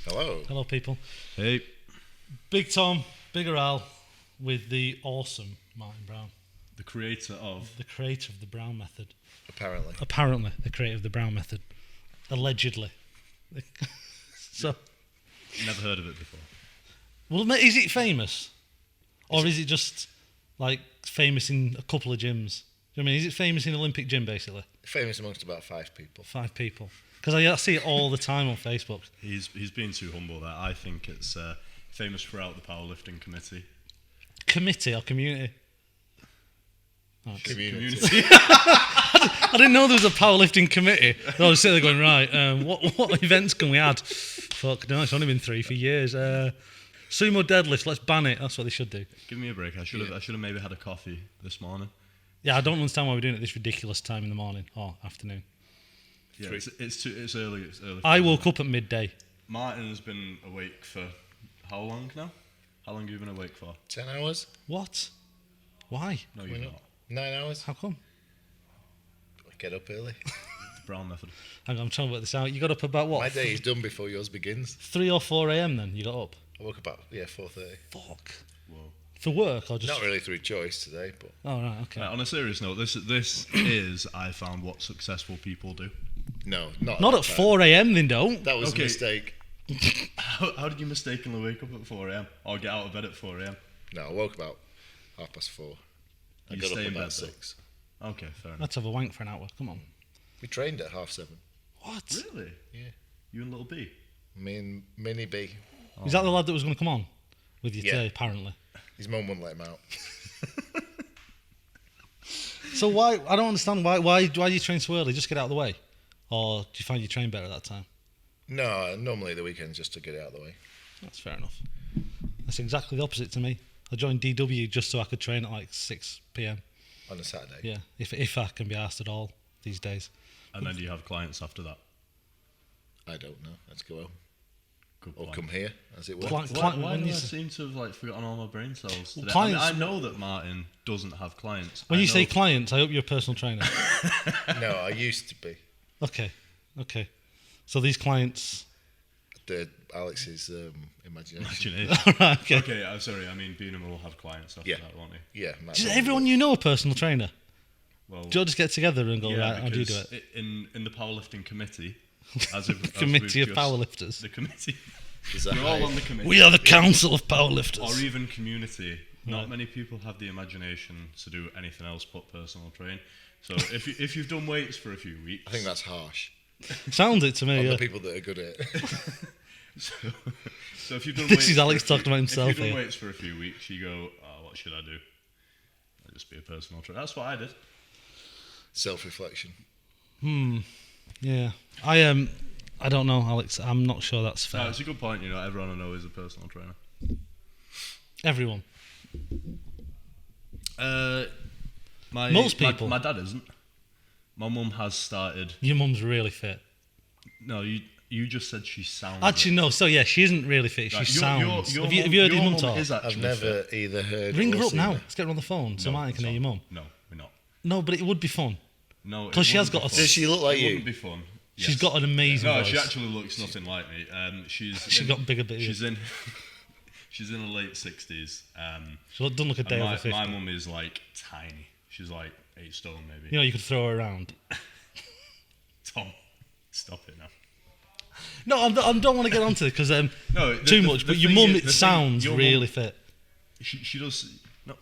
Hello. Hello, people. Hey. Big Tom, Bigger Al, with the awesome Martin Brown. The creator of the Brown Method. Apparently, the creator of the Brown Method. Allegedly. So. Never heard of it before. Well, is it famous? Or is it just, like, famous in a couple of gyms? Do you know what I mean? Is it famous in an Olympic gym, basically? Famous amongst about 5 people. 5 people. Because I see it all the time on Facebook. He's being too humble there. I think it's famous throughout the powerlifting committee. Committee or community? Oh, Community. I didn't know there was a powerlifting committee. I was sitting there going, right, what events can we add? Fuck, no, it's only been 3 for years. Sumo deadlift, let's ban it. That's what they should do. Give me a break. I should have maybe had a coffee this morning. Yeah, I don't understand why we're doing it at this ridiculous time in the morning or afternoon. Yeah, it's early. It's early. I woke up at midday. Martin has been awake for how long now? How long have you been awake for? 10 hours? What? Why? No, you're not. 9 hours? How come? I get up early. The Brown Method. Hang on, I'm trying to work this out. You got up about what? My day is done before yours begins. 3 or 4 a.m. then you got up? I woke up at 4:30. Fuck. Whoa. For work or just? Not really through choice today, but Oh, right, okay. Right, on a serious note, this is I found what successful people do. no, not Not that at time. 4 a.m. then don't. That was Okay. a mistake. How did you mistakenly wake up at 4 a.m. or get out of bed at 4 a.m.? No, I woke about 4:30. I You got stay up in bed, about though? 6. Okay, fair enough. Let's have a wank for an hour. Come on. We trained at 7:30. What? Really? Yeah. You and Little B? Me and Mini B. Is that the lad that was going to come on with you Yeah. today, apparently? His mum wouldn't let him out. So why? I don't understand. Why do you train so early? Just get out of the way? Or do you find you train better at that time? No, normally the weekends just to get it out of the way. That's fair enough. That's exactly the opposite to me. I joined DW just so I could train at like 6 p.m. On a Saturday. Yeah, if I can be asked at all these days. And then do you have clients after that? I don't know. Let's go home. Good Or point. come here, as it were. Cli- Why when do you I say- seem to have forgotten all my brain cells today? clients- I know that Martin doesn't have clients. When I you say know- clients, I hope you're a personal trainer. No, I used to be. Okay. So these clients. Alex's imagination. Imagination. Right, okay. Okay, I'm sorry. I mean, Beanham will have clients after Yeah. that, won't he? Yeah. that's Does all. everyone you know a personal trainer? Well, Do you all just get together and go, right, how do you do because it? in the powerlifting committee, as Committee of powerlifters. the committee, Is that we're all how- on the committee. We are the council of powerlifters. Or even community. Not Right. many people have the imagination to do anything else but personal train. So if you've done weights for a few weeks, I think that's harsh. Sounds it to me, On yeah. the people that are good at it. so if you've done This weights is for Alex a few- talking about himself If you've done here. weights for a few weeks, you go, oh, what should I do? I'll just be a personal trainer. That's what I did. Self-reflection. Yeah. I don't know, Alex. I'm not sure that's fair. No, it's a good point. Everyone I know is a personal trainer. Everyone. Most people. My dad isn't. My mum has started. Your mum's really fit. No, you just said she sounds. Actually, no. So, yeah, she isn't really fit. She Right, sounds. your Have you heard his your mum talk? is I've actually never fit. either heard Ring or her up seen now. her. Let's get her on the phone so No, Martin can it's hear your not. mum. No, we're not. No, but it would be fun. No, 'Cause she has wouldn't got be a- fun. Does she look like It you? wouldn't be fun. She's Yes. got an amazing No, voice. she actually looks nothing like me. She's got bigger bit. She's in. She's in her late 60s. She doesn't look a day And over 50. my mum is like tiny. She's like 8 stone maybe. You know, you could throw her around. Tom, stop it now. No, I don't want to get onto it because No, too much. But your thing mum, is- it the thing- sounds your really mum- fit. She does. No,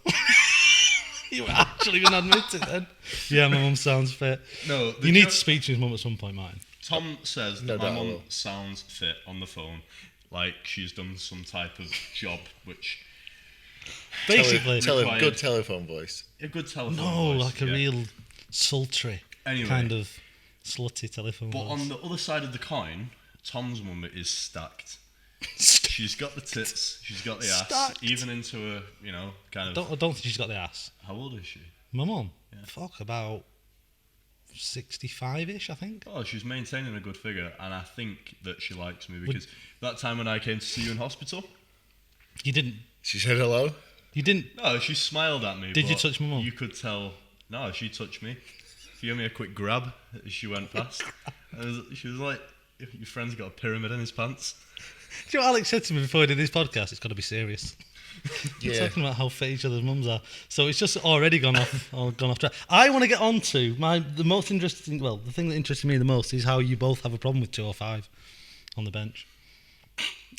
You actually going to admit it then? Yeah, my mum sounds fit. no. the You need jo- to speak to his mum at some point, Martin. Tom says No that my doubt I mum will. sounds fit on the phone, like she's done some type of job, which Basically, Required. Good telephone voice. a good telephone. no, voice, like a yeah. real sultry Anyway. kind of slutty telephone But voice. on the other side of the coin, Tom's mum is stacked. She's got the tits, she's got the ass, Stacked. even into a kind of. I don't think she's got the ass. How old is she? My mum? Yeah. Fuck, about 65-ish, I think. Oh, she's maintaining a good figure, and I think that she likes me because that time when I came to see you in hospital, You didn't. She said hello. You didn't. no, she smiled at me. Did you but touch my mum? You could tell. No, she touched me. She gave me a quick grab as she went past. She was like, "Your friend's got a pyramid in his pants." you know what Alex said to me before we did this podcast? It's got to be serious. We're Yeah. talking about how fit each other's mums are. So it's just already gone off track. I want to get on to the most interesting, the thing that interested me the most is how you both have a problem with 205 on the bench.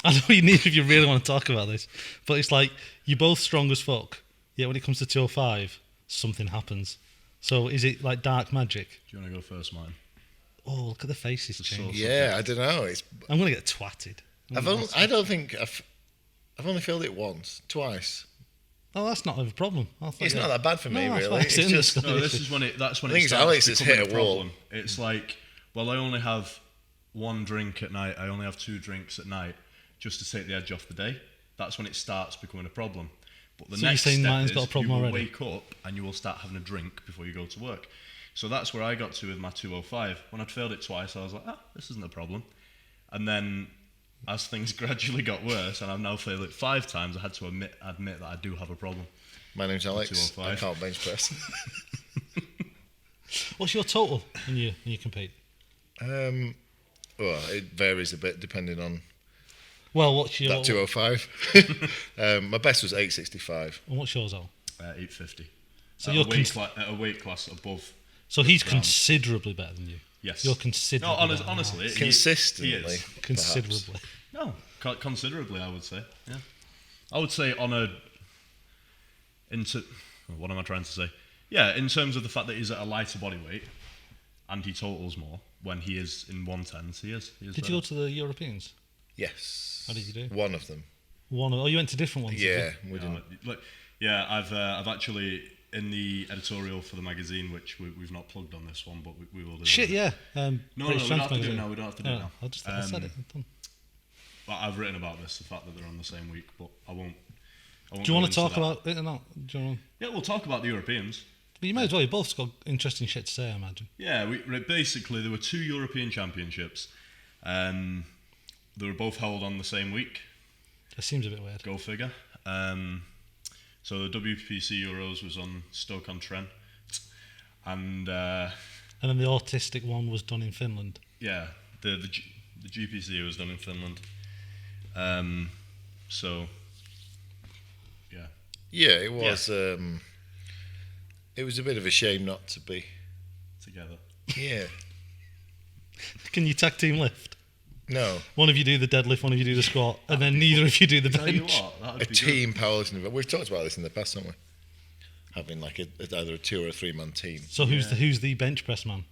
I know you need if you really want to talk about this, but it's like you're both strong as fuck, yet when it comes to 205, something happens. So is it like dark magic? Do you want to go first, Martin? Oh, look at the faces change. Yeah, I don't know. I'm going to get twatted. I don't think I've only filled it once, twice. Oh, that's not a problem. It's not that bad for me, No, that's really. fine. It's just No, this is when it. That's when I think it it's starts Alex that's becoming hit a a wall. problem. It's like, well, I only have one drink at night. I only have 2 drinks at night, just to take the edge off the day. That's when it starts becoming a problem. But the So you're next saying step Martin's is got a problem you will already? wake up and you will start having a drink before you go to work. So that's where I got to with my 205. When I'd failed it twice, I was like, this isn't a problem. And then as things gradually got worse, and I've now failed it 5 times, I had to admit that I do have a problem. my name's Alex. I 205. can't bench press. What's your total when you compete? Well, it varies a bit depending on Well, what's your that 205. My best was 865. and what's yours, Al? 850. So at, you're at a weight class above. So he's Round. considerably better than you. Yes. You're considerably. No, better than honestly, Alex. Consistently. He is. Considerably. No, considerably, I would say. Yeah, I would say on a. What am I trying to say? Yeah, in terms of the fact that he's at a lighter body weight, and he totals more when he is in 110s. He is. Did you go to the Europeans? Yes. How did you do? One of them. Oh, you went to different ones. did Yeah, you? we didn't. I've actually in the editorial for the magazine, which we've not plugged on this one, but we will do. Shit, yeah. No, we British don't have to do it Strength now. We don't have to do it now. I said it. I'm done. But I've written about this, the fact that they're on the same week, but I won't. Do you want to talk that. about it or not? Do you want? Yeah, we'll talk about the Europeans. But you may as well. You both got interesting shit to say, I imagine. Yeah, basically there were 2 European Championships. They were both held on the same week. It seems a bit weird. Go figure. So the WPC Euros was on Stoke-on-Trent, and And then the autistic one was done in Finland. yeah, the GPC was done in Finland. So yeah, Yeah, it was. It was a bit of a shame not to be. together. Yeah. Can you tag team lift? No. One of you do the deadlift, one of you do the squat, and then neither of you do the Tell you bench. what, that A would be team powerlifting event. We've talked about this in the past, haven't we? Having like either a 2 or a 3-man team. So who's the bench press man?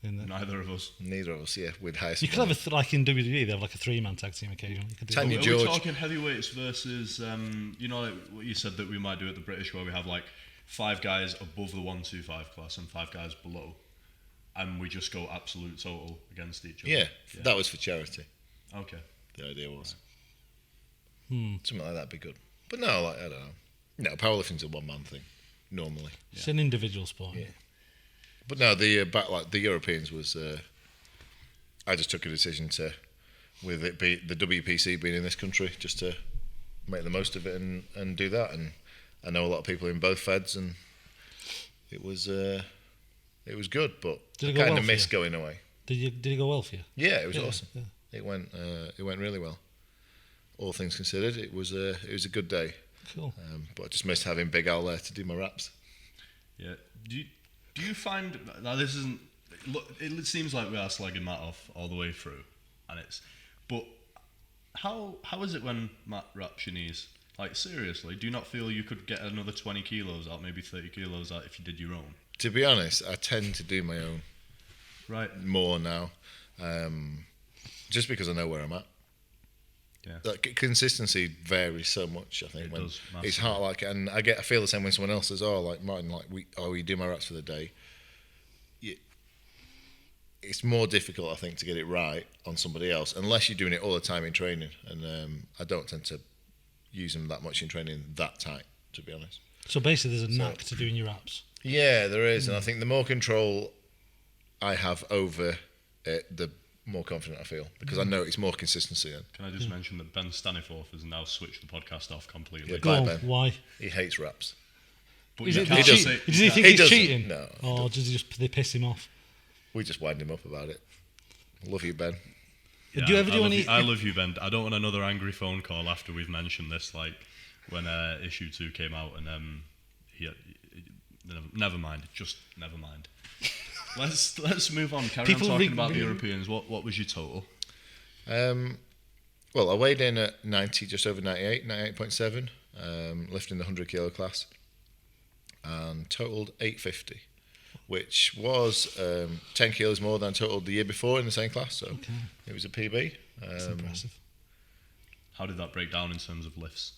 In good. there? Neither of us. Neither of us, yeah, with highest. You could have like in WWE, they have like a 3-man tag team occasionally. You could do Tanya Are George. we talking heavyweights versus, like what you said that we might do at the British, where we have like 5 guys above the 125 class and 5 guys below, and we just go absolute total against each other? Yeah, that was for charity. Okay. The idea was. Something like that'd be good. But no, I don't know. No, powerlifting's a 1-man thing, normally. It's an individual sport. Yeah. But no, the Europeans was. I just took a decision to, with it be the WPC being in this country, just to make the most of it and do that. And I know a lot of people in both feds, and it was good. But Did it I go kind well of for missed you? going away. Did it go well for you? Yeah, it was Yeah, awesome. yeah. It went really well. All things considered, it was a good day. Cool. Um, But I just missed having Big Al there to do my raps. Yeah. Do you find now this isn't? Look, it seems like we are slagging Matt off all the way through, and it's. But how is it when Matt raps your knees? Like seriously, do you not feel you could get another 20 kilos out, maybe 30 kilos out if you did your own? To be honest, I tend to do my own Right. more now, just because I know where I'm at. Yeah. Like consistency varies so much. I think It when does, it's massively. hard. Like, and I feel the same when someone else says, "Oh, like Martin, like we do my reps for the day." It's more difficult, I think, to get it right on somebody else unless you're doing it all the time in training. And I don't tend to use them that much in training that tight, to be honest. So basically, there's a knack to doing your abs. Yeah, there is, and I think the more control I have over it, the more confident I feel because I know it's more consistency. Then Can I just mention that Ben Staniforth has now switched the podcast off completely? Yeah, Go Bye, on, Ben. why? he hates reps. But Is you it can't the doesn't. say- Does he think He he's doesn't. cheating? No, he Or does they piss him off? We just wind him up about it. Love you, Ben. Yeah, Do you ever do any? I love you, Ben. I don't want another angry phone call after we've mentioned this. Like when issue 2 came out, and never mind. Just never mind. Let's move on. Carry on talking about the Europeans. What was your total? Well, I weighed in at 90, just over 98, 98.7, lifting the 100 kilo class, and totaled 850, which was 10 kilos more than I totaled the year before in the same class. So it was a PB. That's impressive. How did that break down in terms of lifts?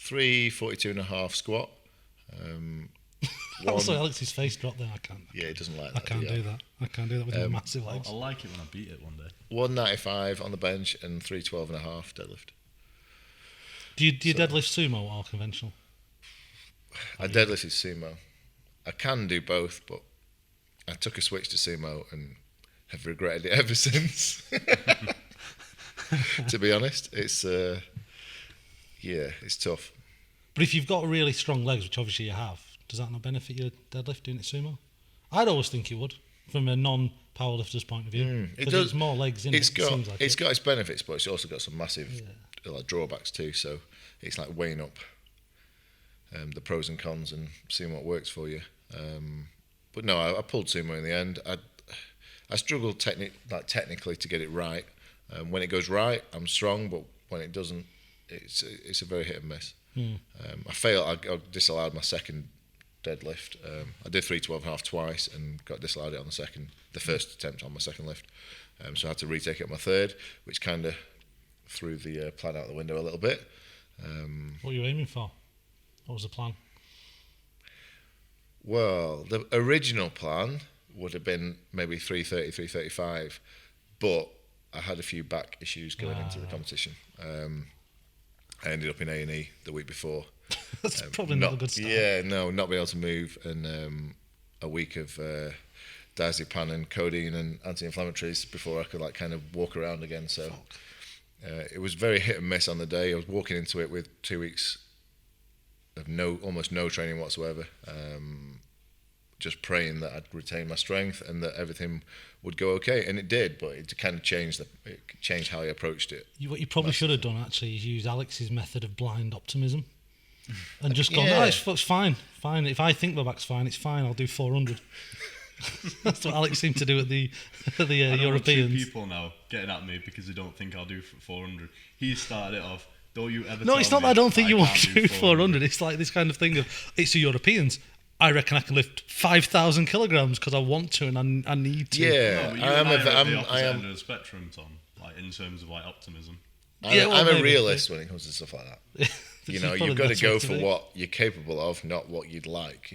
342.5 squat. Also, Alex's face dropped there. I can't. Yeah, he doesn't like I that. can't do that. I can't do that with my massive legs. I'll like it when I beat it one day. 195 on the bench and 312.5 deadlift. Do you deadlift sumo or conventional? I deadlifted sumo. I can do both, but I took a switch to sumo and have regretted it ever since. To be honest, it's it's tough. But if you've got really strong legs, which obviously you have, does that not benefit your deadlift doing it sumo? I'd always think it would, from a non-powerlifter's point of view. Because it's more legs in it. It's got its benefits, but it's also got some massive like drawbacks too. So it's like weighing up the pros and cons and seeing what works for you. But no, I pulled sumo in the end. I struggled technically to get it right. When it goes right, I'm strong, but when it doesn't, it's a very hit and miss. I failed. I disallowed my second deadlift. I did 312.5 twice and got disallowed it on the first attempt on my second lift. So I had to retake it on my third, which kind of threw the plan out the window a little bit. What were you aiming for? What was the plan? Well, the original plan would have been maybe 330, 335, but I had a few back issues going into the competition. I ended up in A&E the week before. That's probably not a good start. Yeah, no, not being able to move, and a week of diazepam and codeine and anti-inflammatories before I could kind of walk around again. So it was very hit and miss on the day. I was walking into it with 2 weeks of almost no training whatsoever. Just praying that I'd retain my strength and that everything would go okay, and it did. But it kind of changed how I approached it. What you probably should have done actually is use Alex's method of blind optimism, and just gone, no, it's fine. If I think my back's fine, it's fine. I'll do 400. That's what Alex seemed to do at the Europeans. Two people now getting at me because they don't think I'll do 400. He started it off. Don't you ever? No, it's not that I don't think you want to do 400. It's like this kind of thing of it's the Europeans. I reckon I can lift 5,000 kilograms because I want to and I need to. Yeah, no, I'm the opposite end of the spectrum, Tom. Like in terms of optimism. I'm a realist when it comes to stuff like that. You've got to go for what you're capable of, not what you'd like.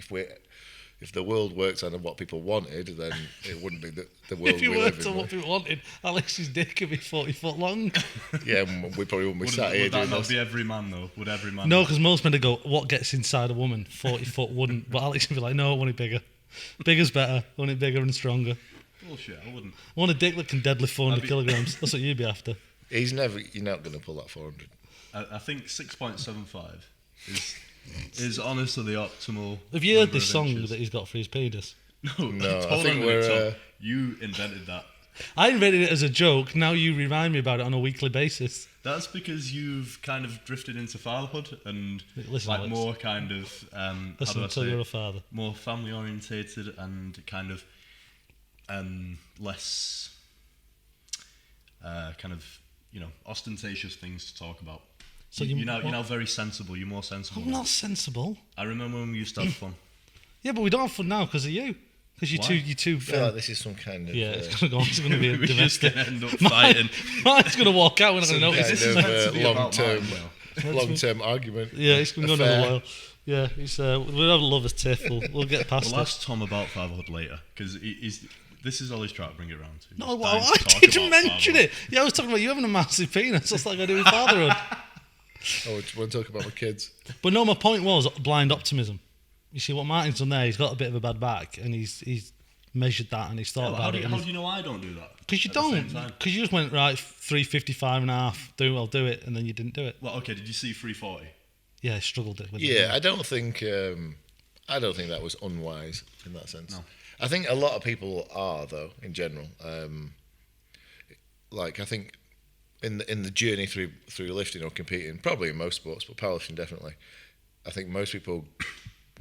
If the world worked on what people wanted, then it wouldn't be the world if you we live in. worked on what people wanted, Alex's dick could be 40 foot long. Yeah, we probably wouldn't be sat here doing this. Would that not be every man, though? Would every man? No, because most men would go, what gets inside a woman? 40 foot wouldn't. But Alex would be like, no, I want it bigger. Bigger's better. I want it bigger and stronger. Bullshit, I wouldn't. I want a dick that can deadlift 400 kilograms. That's what you'd be after. You're not going to pull that 400. I think 6.75 is honestly the optimal. Have you heard this song that he's got for his penis? No, I think you invented that. I invented it as a joke. Now you remind me about it on a weekly basis. That's because you've kind of drifted into fatherhood and Alex, more kind of listen until you're a father. More family orientated and kind of less kind of ostentatious things to talk about. So you're now very sensible. You're more sensible. I'm not sensible. I remember when we used to have fun. Yeah, but we don't have fun now because of you. Because you two. I feel like this is some kind of. Yeah, it's gonna go. It's gonna be a we're domestic. just gonna end up fighting. Mine's gonna walk out. We're not gonna notice. This is meant to be long-term argument. Yeah, it's been going on a while. Yeah, it's we'll have a lovers tiff. We'll get past We'll it. ask Tom about fatherhood later because this is all he's trying to bring it around to. No, well, I didn't mention it. Yeah, I was talking about you having a massive penis. That's like I do with fatherhood. I want to talk about my kids. But no, my point was blind optimism. You see what Martin's done there? He's got a bit of a bad back, and he's measured that, and he's thought about it. How do you know I don't do that? Because you don't. Because you just went right 355 and a half. I'll do it, and then you didn't do it. Well, okay. Did you see 340? Yeah, I struggled with it. Yeah, I don't think that was unwise in that sense. No. I think a lot of people are though in general. like I think in the journey through lifting or competing, probably in most sports, but powerlifting definitely, I think most people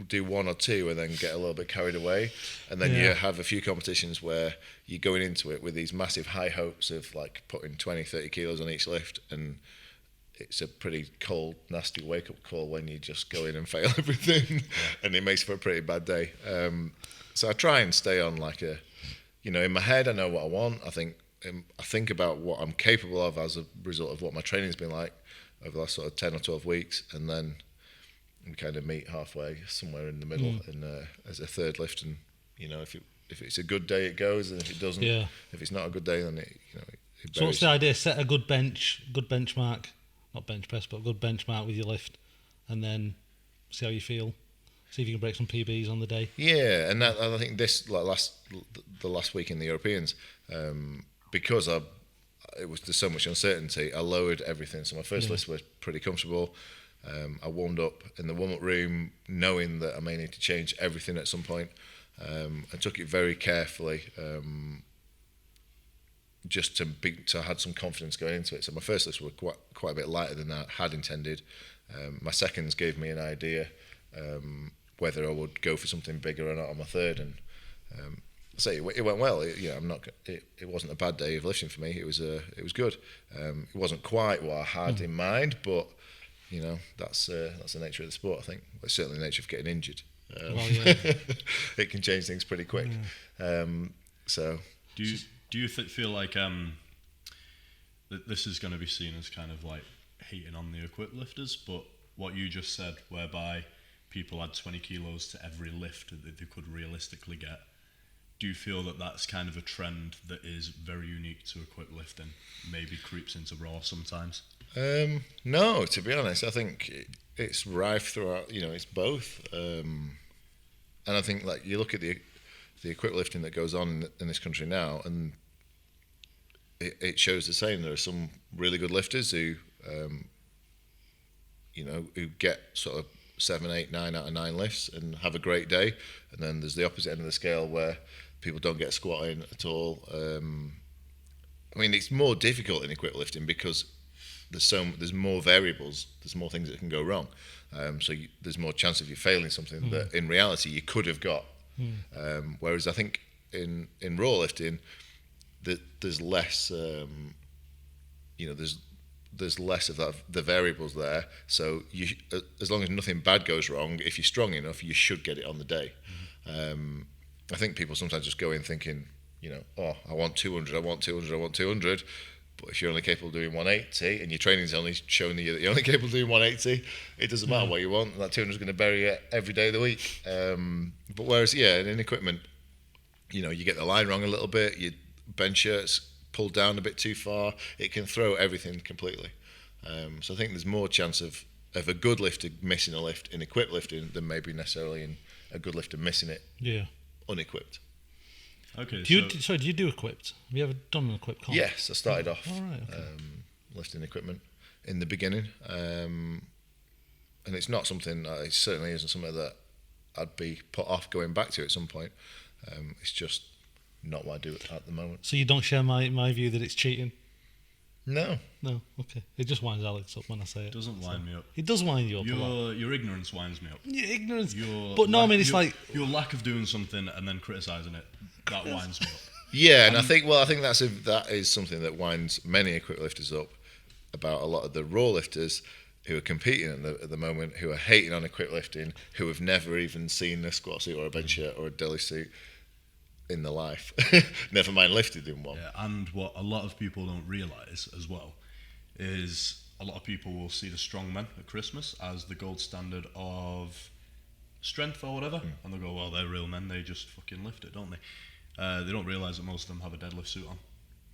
do one or two and then get a little bit carried away, and then you have a few competitions where you're going into it with these massive high hopes of like putting 20-30 kilos on each lift, and it's a pretty cold, nasty wake-up call when you just go in and fail everything, and it makes for a pretty bad day. So I try and stay on like a, in my head I know what I want. I think about what I'm capable of as a result of what my training's been like over the last sort of 10 or 12 weeks, and then we kind of meet halfway somewhere in the middle as a third lift. And if it's a good day it goes, and if it doesn't, if it's not a good day, then it So what's the idea? Set a good benchmark, not bench press, but a good benchmark with your lift, and then see how you feel. See if you can break some PBs on the day. Yeah, and I think this the last week in the Europeans, because there's so much uncertainty, I lowered everything. So my first list was pretty comfortable. I warmed up in the warm-up room knowing that I may need to change everything at some point. I took it very carefully, just to had some confidence going into it. So my first list were quite a bit lighter than I had intended. My seconds gave me an idea whether I would go for something bigger or not on my third, and it went well. It wasn't a bad day of lifting for me. It was good. It wasn't quite what I had in mind, but that's the nature of the sport, I think. It's certainly the nature of getting injured. It can change things pretty quick. So do you feel like that this is going to be seen as kind of like hating on the equipped lifters, but what you just said, whereby people add 20 kilos to every lift that they could realistically get, do you feel that that's kind of a trend that is very unique to equipped lifting, maybe creeps into raw sometimes? No, to be honest, I think it's rife throughout. It's both, and I think like you look at the equipped lifting that goes on in this country now, and it shows the same. There are some really good lifters who get sort of 7, 8, 9 out of 9 lifts and have a great day, and then there's the opposite end of the scale where people don't get squatting at all. It's more difficult in equipped lifting because there's more variables, there's more things that can go wrong, so there's more chance of you failing something that in reality you could have got. Whereas I think in raw lifting there's less, there's less of that, the variables there, so as long as nothing bad goes wrong, if you're strong enough you should get it on the day. I think people sometimes just go in thinking, I want 200, I want 200, but if you're only capable of doing 180 and your training's only showing you that you're only capable of doing 180, it doesn't matter what you want, that 200 is going to bury you every day of the week. But whereas, in equipment, you get the line wrong a little bit, your bench shirt's pulled down a bit too far, it can throw everything completely. So I think there's more chance of a good lifter missing a lift in equipped lifting than maybe necessarily in a good lifter missing it unequipped. Okay. Do you do equipped? Have you ever done an equipped comp? Yes, I started off okay. lifting equipment in the beginning, and it's not something. It certainly isn't something that I'd be put off going back to at some point. It's just not what I do at the moment. So you don't share my view that it's cheating? No. Okay. It just winds Alex up when I say it. Doesn't wind me up. It does wind you up. Your ignorance winds me up. Your ignorance. It's like your lack of doing something and then criticising it. That winds me up. Yeah, and I think that is something that winds many equipped lifters up about a lot of the raw lifters who are competing at the moment, who are hating on equipped lifting, who have never even seen a squat suit or a bench shirt or a deli suit in their life, never mind lifted in one. Yeah, and what a lot of people don't realise as well is a lot of people will see the strongmen at Christmas as the gold standard of strength or whatever, and they'll go, well, they're real men, they just fucking lift it, don't they? They don't realise that most of them have a deadlift suit on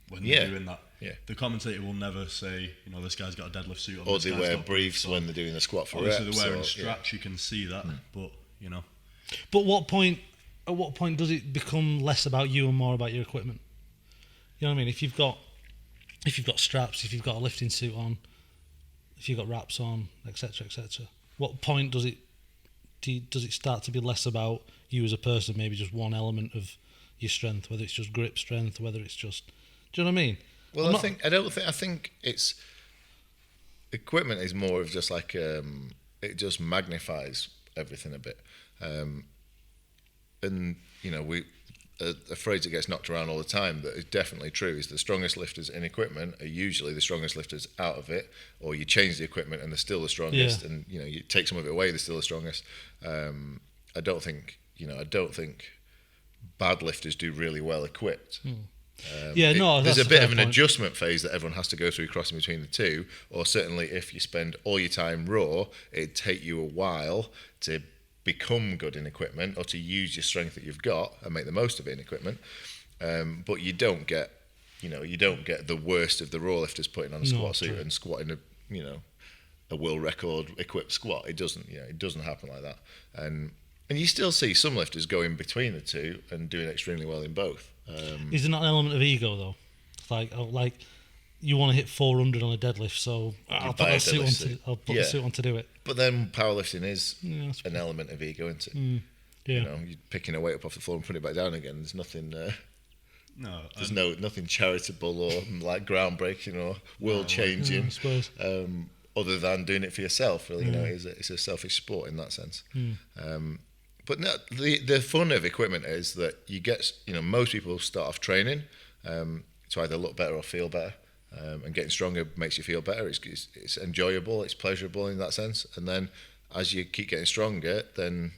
when they're doing that. Yeah. The commentator will never say, this guy's got a deadlift suit on. Or they wear briefs when they're doing the squat for reps. Obviously they're wearing straps, you can see that, but But at what point does it become less about you and more about your equipment? You know what I mean? If you've got straps, if you've got a lifting suit on, if you've got wraps on, etc., what point does it start to be less about you as a person, maybe just one element of your strength, whether it's just grip strength, whether it's just, do you know what I mean? Well, I think it's equipment is more of just like it just magnifies everything a bit, and a phrase that gets knocked around all the time that is definitely true is the strongest lifters in equipment are usually the strongest lifters out of it, or you change the equipment and they're still the strongest, and you take some of it away, they're still the strongest. I don't think bad lifters do really well equipped. There's a bit of an adjustment phase that everyone has to go through crossing between the two, or certainly if you spend all your time raw, it'd take you a while to become good in equipment or to use your strength that you've got and make the most of it in equipment. But you don't get the worst of the raw lifters putting on a squat suit and squatting a world record equipped squat. It doesn't happen like that. And you still see some lifters go in between the two and doing extremely well in both. Is there not an element of ego though? Like you want to hit 400 on a deadlift, so I'll put the suit on to do it. But then powerlifting is an element of ego, isn't it? You're picking a weight up off the floor and putting it back down again. There's nothing. There's nothing charitable or like groundbreaking or world changing. I suppose. Other than doing it for yourself, really, it's a selfish sport in that sense. But no, the fun of equipment is that you get, most people start off training to either look better or feel better, and getting stronger makes you feel better. It's enjoyable, it's pleasurable in that sense, and then as you keep getting stronger, then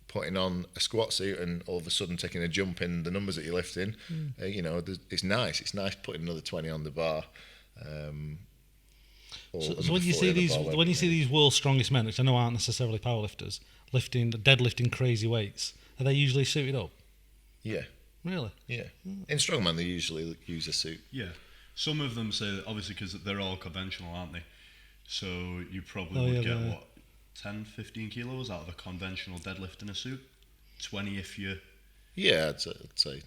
putting on a squat suit and all of a sudden taking a jump in the numbers that you're lifting, it's nice. It's nice putting another 20 on the bar. So when you see these world's strongest men, which I know aren't necessarily powerlifters, deadlifting crazy weights, are they usually suited up? Yeah. Really? Yeah. In strongman, they usually use a suit. Yeah. Some of them say that obviously because they're all conventional, aren't they? So you probably would get 10, 15 kilos out of a conventional deadlift in a suit. 20 if you. Yeah, I'd say.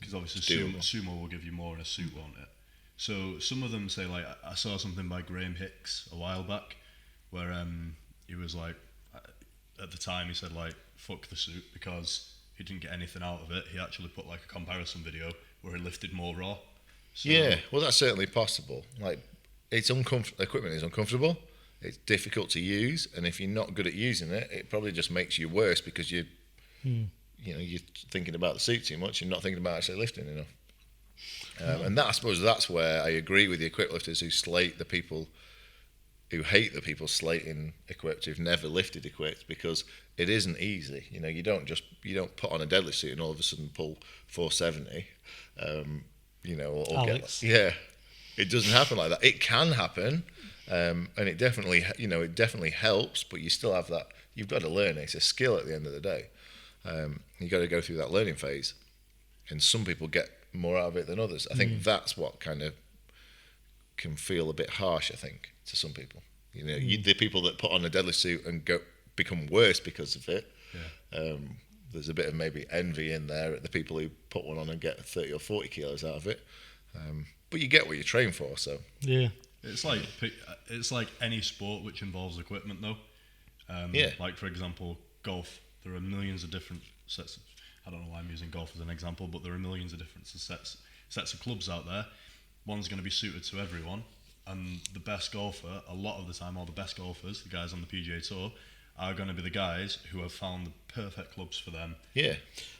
Because obviously sumo will give you more in a suit, won't it? So some of them say, like, I saw something by Graham Hicks a while back where he was like, at the time he said like, fuck the suit because he didn't get anything out of it. He actually put like a comparison video where he lifted more raw. So, yeah, well that's certainly possible. Like, it's uncomfortable. Equipment is uncomfortable. It's difficult to use, and if you're not good at using it, it probably just makes you worse because you're thinking about the suit too much and not thinking about actually lifting enough. And I suppose that's where I agree with the equipped lifters who hate the people slating equipped who've never lifted equipped, because it isn't easy. You don't put on a deadlift suit and all of a sudden pull 470. It doesn't happen like that. It can happen, and it definitely helps. But you still have that. You've got to learn it. It's a skill at the end of the day. You've got to go through that learning phase, and some people get more out of it than others. I think that's what kind of can feel a bit harsh, I think, to some people. The people that put on a deadlift suit and become worse because of it. Yeah. There's a bit of maybe envy in there at the people who put one on and get 30 or 40 kilos out of it. But you get what you train for, so. Yeah. It's like any sport which involves equipment, though. Like, for example, golf. There are millions of different sets of, I don't know why I'm using golf as an example, but there are millions of different sets of clubs out there. One's going to be suited to everyone, and the best golfer, a lot of the time, all the best golfers, the guys on the PGA Tour, are going to be the guys who have found the perfect clubs for them. Yeah.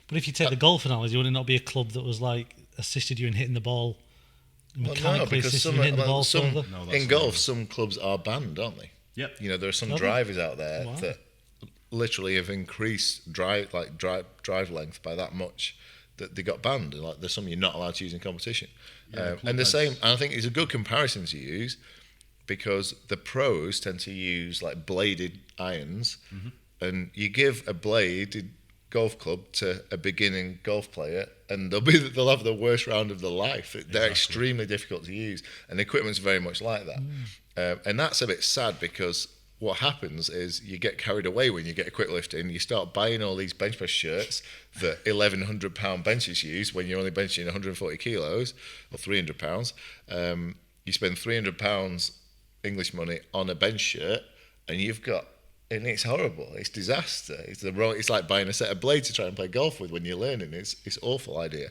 But if you take the golf analogy, would it not be a club that was like assisted you in hitting the ball? Mechanically assisted you in hitting the ball further? In golf, some clubs are banned, aren't they? Yep. There are some drivers out there that literally have increased drive length by that much that they got banned. Like, there's some you're not allowed to use in competition. And the same, and I think it's a good comparison to use, because the pros tend to use like bladed irons, and you give a bladed golf club to a beginning golf player, and they'll have the worst round of their life. They're extremely difficult to use, and the equipment's very much like that. And that's a bit sad, because what happens is you get carried away when you get equipped lifting. You start buying all these bench press shirts that 1,100 pound benches use when you're only benching 140 kilos or 300 pounds. You spend 300 pounds English money on a bench shirt, and and it's horrible. It's disaster. It's like buying a set of blades to try and play golf with when you're learning. It's awful idea.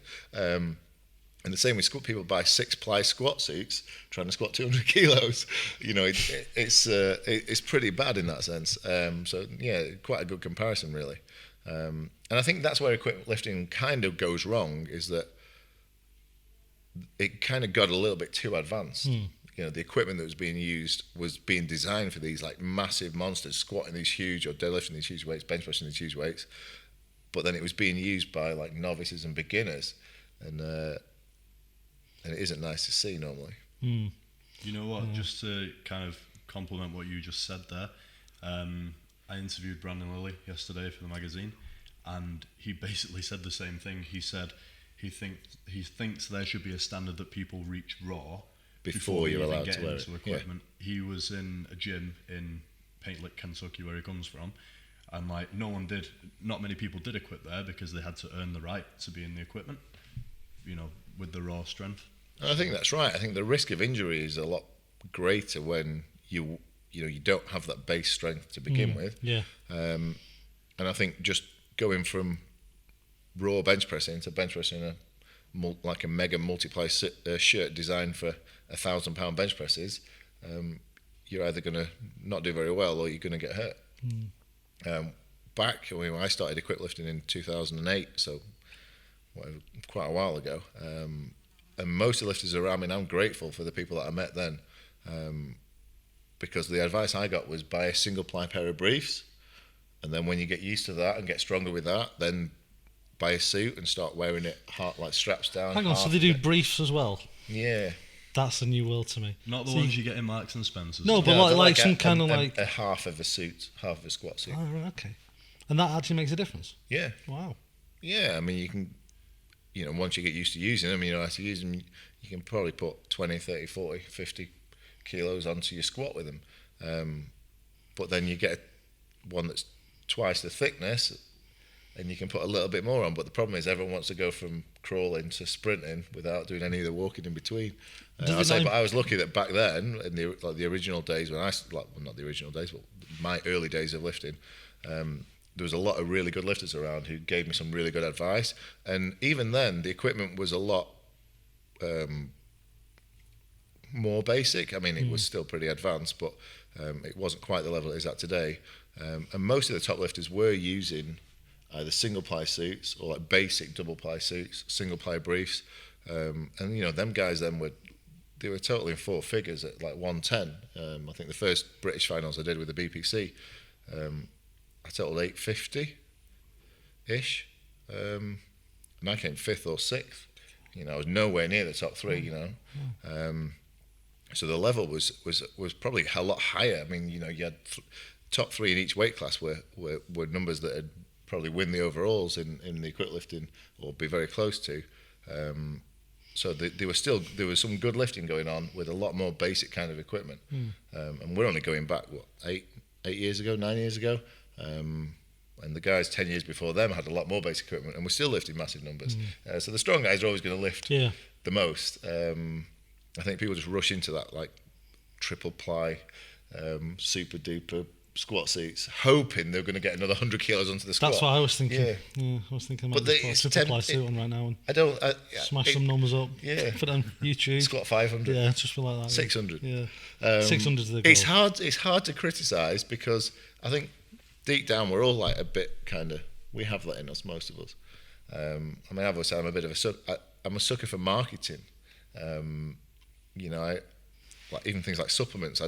And the same with squat. People buy 6-ply squat suits trying to squat 200 kilos. It's pretty bad in that sense. So yeah, quite a good comparison really. And I think that's where equipment lifting kind of goes wrong, is that it kind of got a little bit too advanced. The equipment that was being used was being designed for these like massive monsters squatting these huge, or deadlifting these huge weights, bench pressing these huge weights. But then it was being used by like novices and beginners, and it isn't nice to see normally. You know what? Just to kind of complement what you just said there, I interviewed Brandon Lilly yesterday for the magazine, and he basically said the same thing. He said he thinks there should be a standard that people reach raw before you're they allowed get to wear into it. equipment. Yeah. He was in a gym in Paint Lick, Kentucky, where he comes from, and like not many people did equip there because they had to earn the right to be in the equipment, with the raw strength. And I think that's right. I think the risk of injury is a lot greater when you don't have that base strength to begin with. Yeah. And I think just going from raw bench pressing to bench pressing a mega multiply shirt designed for 1,000-pound bench presses, you're either going to not do very well or you're going to get hurt. Back when I started equip lifting in 2008, so quite a while ago, and most of the lifters around me, and I'm grateful for the people that I met then, because the advice I got was buy a single-ply pair of briefs, and then when you get used to that and get stronger with that, then buy a suit and start wearing it like straps down. Hang on, so they do briefs as well? Yeah. That's a new world to me. Not the ones you get in Marks and Spencer's. No, but like some kind of like a half of a suit, half of a squat suit. Oh, right, okay. And that actually makes a difference? Yeah. Wow. Yeah, I mean, you can, once you get used to using them, how to use them, you can probably put 20, 30, 40, 50 kilos onto your squat with them. But then you get one that's twice the thickness, and you can put a little bit more on. But the problem is everyone wants to go from crawling to sprinting without doing any of the walking in between. But I was lucky that back then, in the original days when not the original days, but my early days of lifting, there was a lot of really good lifters around who gave me some really good advice. And even then, the equipment was a lot more basic. I mean, it was still pretty advanced, but it wasn't quite the level it is at today. And most of the top lifters were using either single-ply suits or like basic double-ply suits, single-ply briefs. And, them guys then they were totally in four figures at like 110. I think the first British finals I did with the BPC, I totaled 850-ish. And I came 5th or 6th. I was nowhere near the top 3, So the level was probably a lot higher. I mean, you had top 3 in each weight class were numbers that had probably win the overalls in the equip lifting or be very close to. So there was some good lifting going on with a lot more basic kind of equipment. And we're only going back 9 years ago. And the guys 10 years before them had a lot more basic equipment, and we're still lifting massive numbers. So the strong guys are always going to lift the most. I think people just rush into that like triple ply, super duper squat seats, hoping they're going to get another 100 kilos onto the squat. That's what I was thinking. Yeah, I was thinking about put a triple ply suit on right now and smash some numbers up. Yeah, put on YouTube. Squat 500. Yeah, just feel like that. 600. Yeah, 600 is the goal. It's hard to criticise because I think deep down we're all like a bit we have that in us, most of us. I mean, I've always said I'm a bit of a I'm a sucker for marketing. I like even things like supplements. I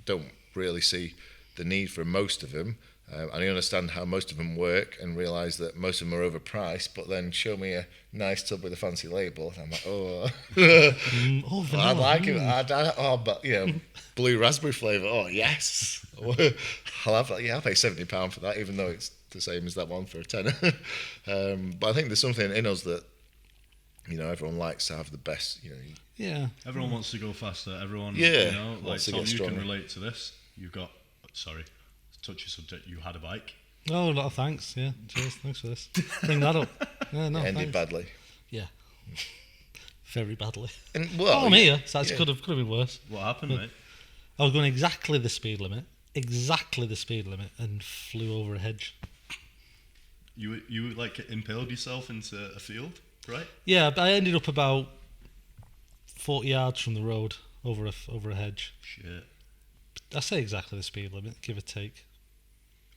don't really see the need for most of them. And I understand how most of them work and realise that most of them are overpriced, but then show me a nice tub with a fancy label and I'm like, I like it. But blue raspberry flavour, oh yes. I'll have that. Yeah, I'll pay £70 for that, even though it's the same as that one for a tenner. But I think there's something in us that, everyone likes to have the best, Yeah. Everyone wants to go faster. Everyone, like Tom, you can relate to this. You've got, touchy subject, you had a bike. Oh, a lot of thanks. Yeah, cheers. Thanks for this. Bring that up. Yeah, no, ended badly. Yeah. Very badly. And, I'm here, so it could have been worse. What happened, mate? I was going exactly the speed limit, and flew over a hedge. You like impaled yourself into a field, right? Yeah, but I ended up about 40 yards from the road over a hedge. Shit. I say exactly the speed limit, give or take.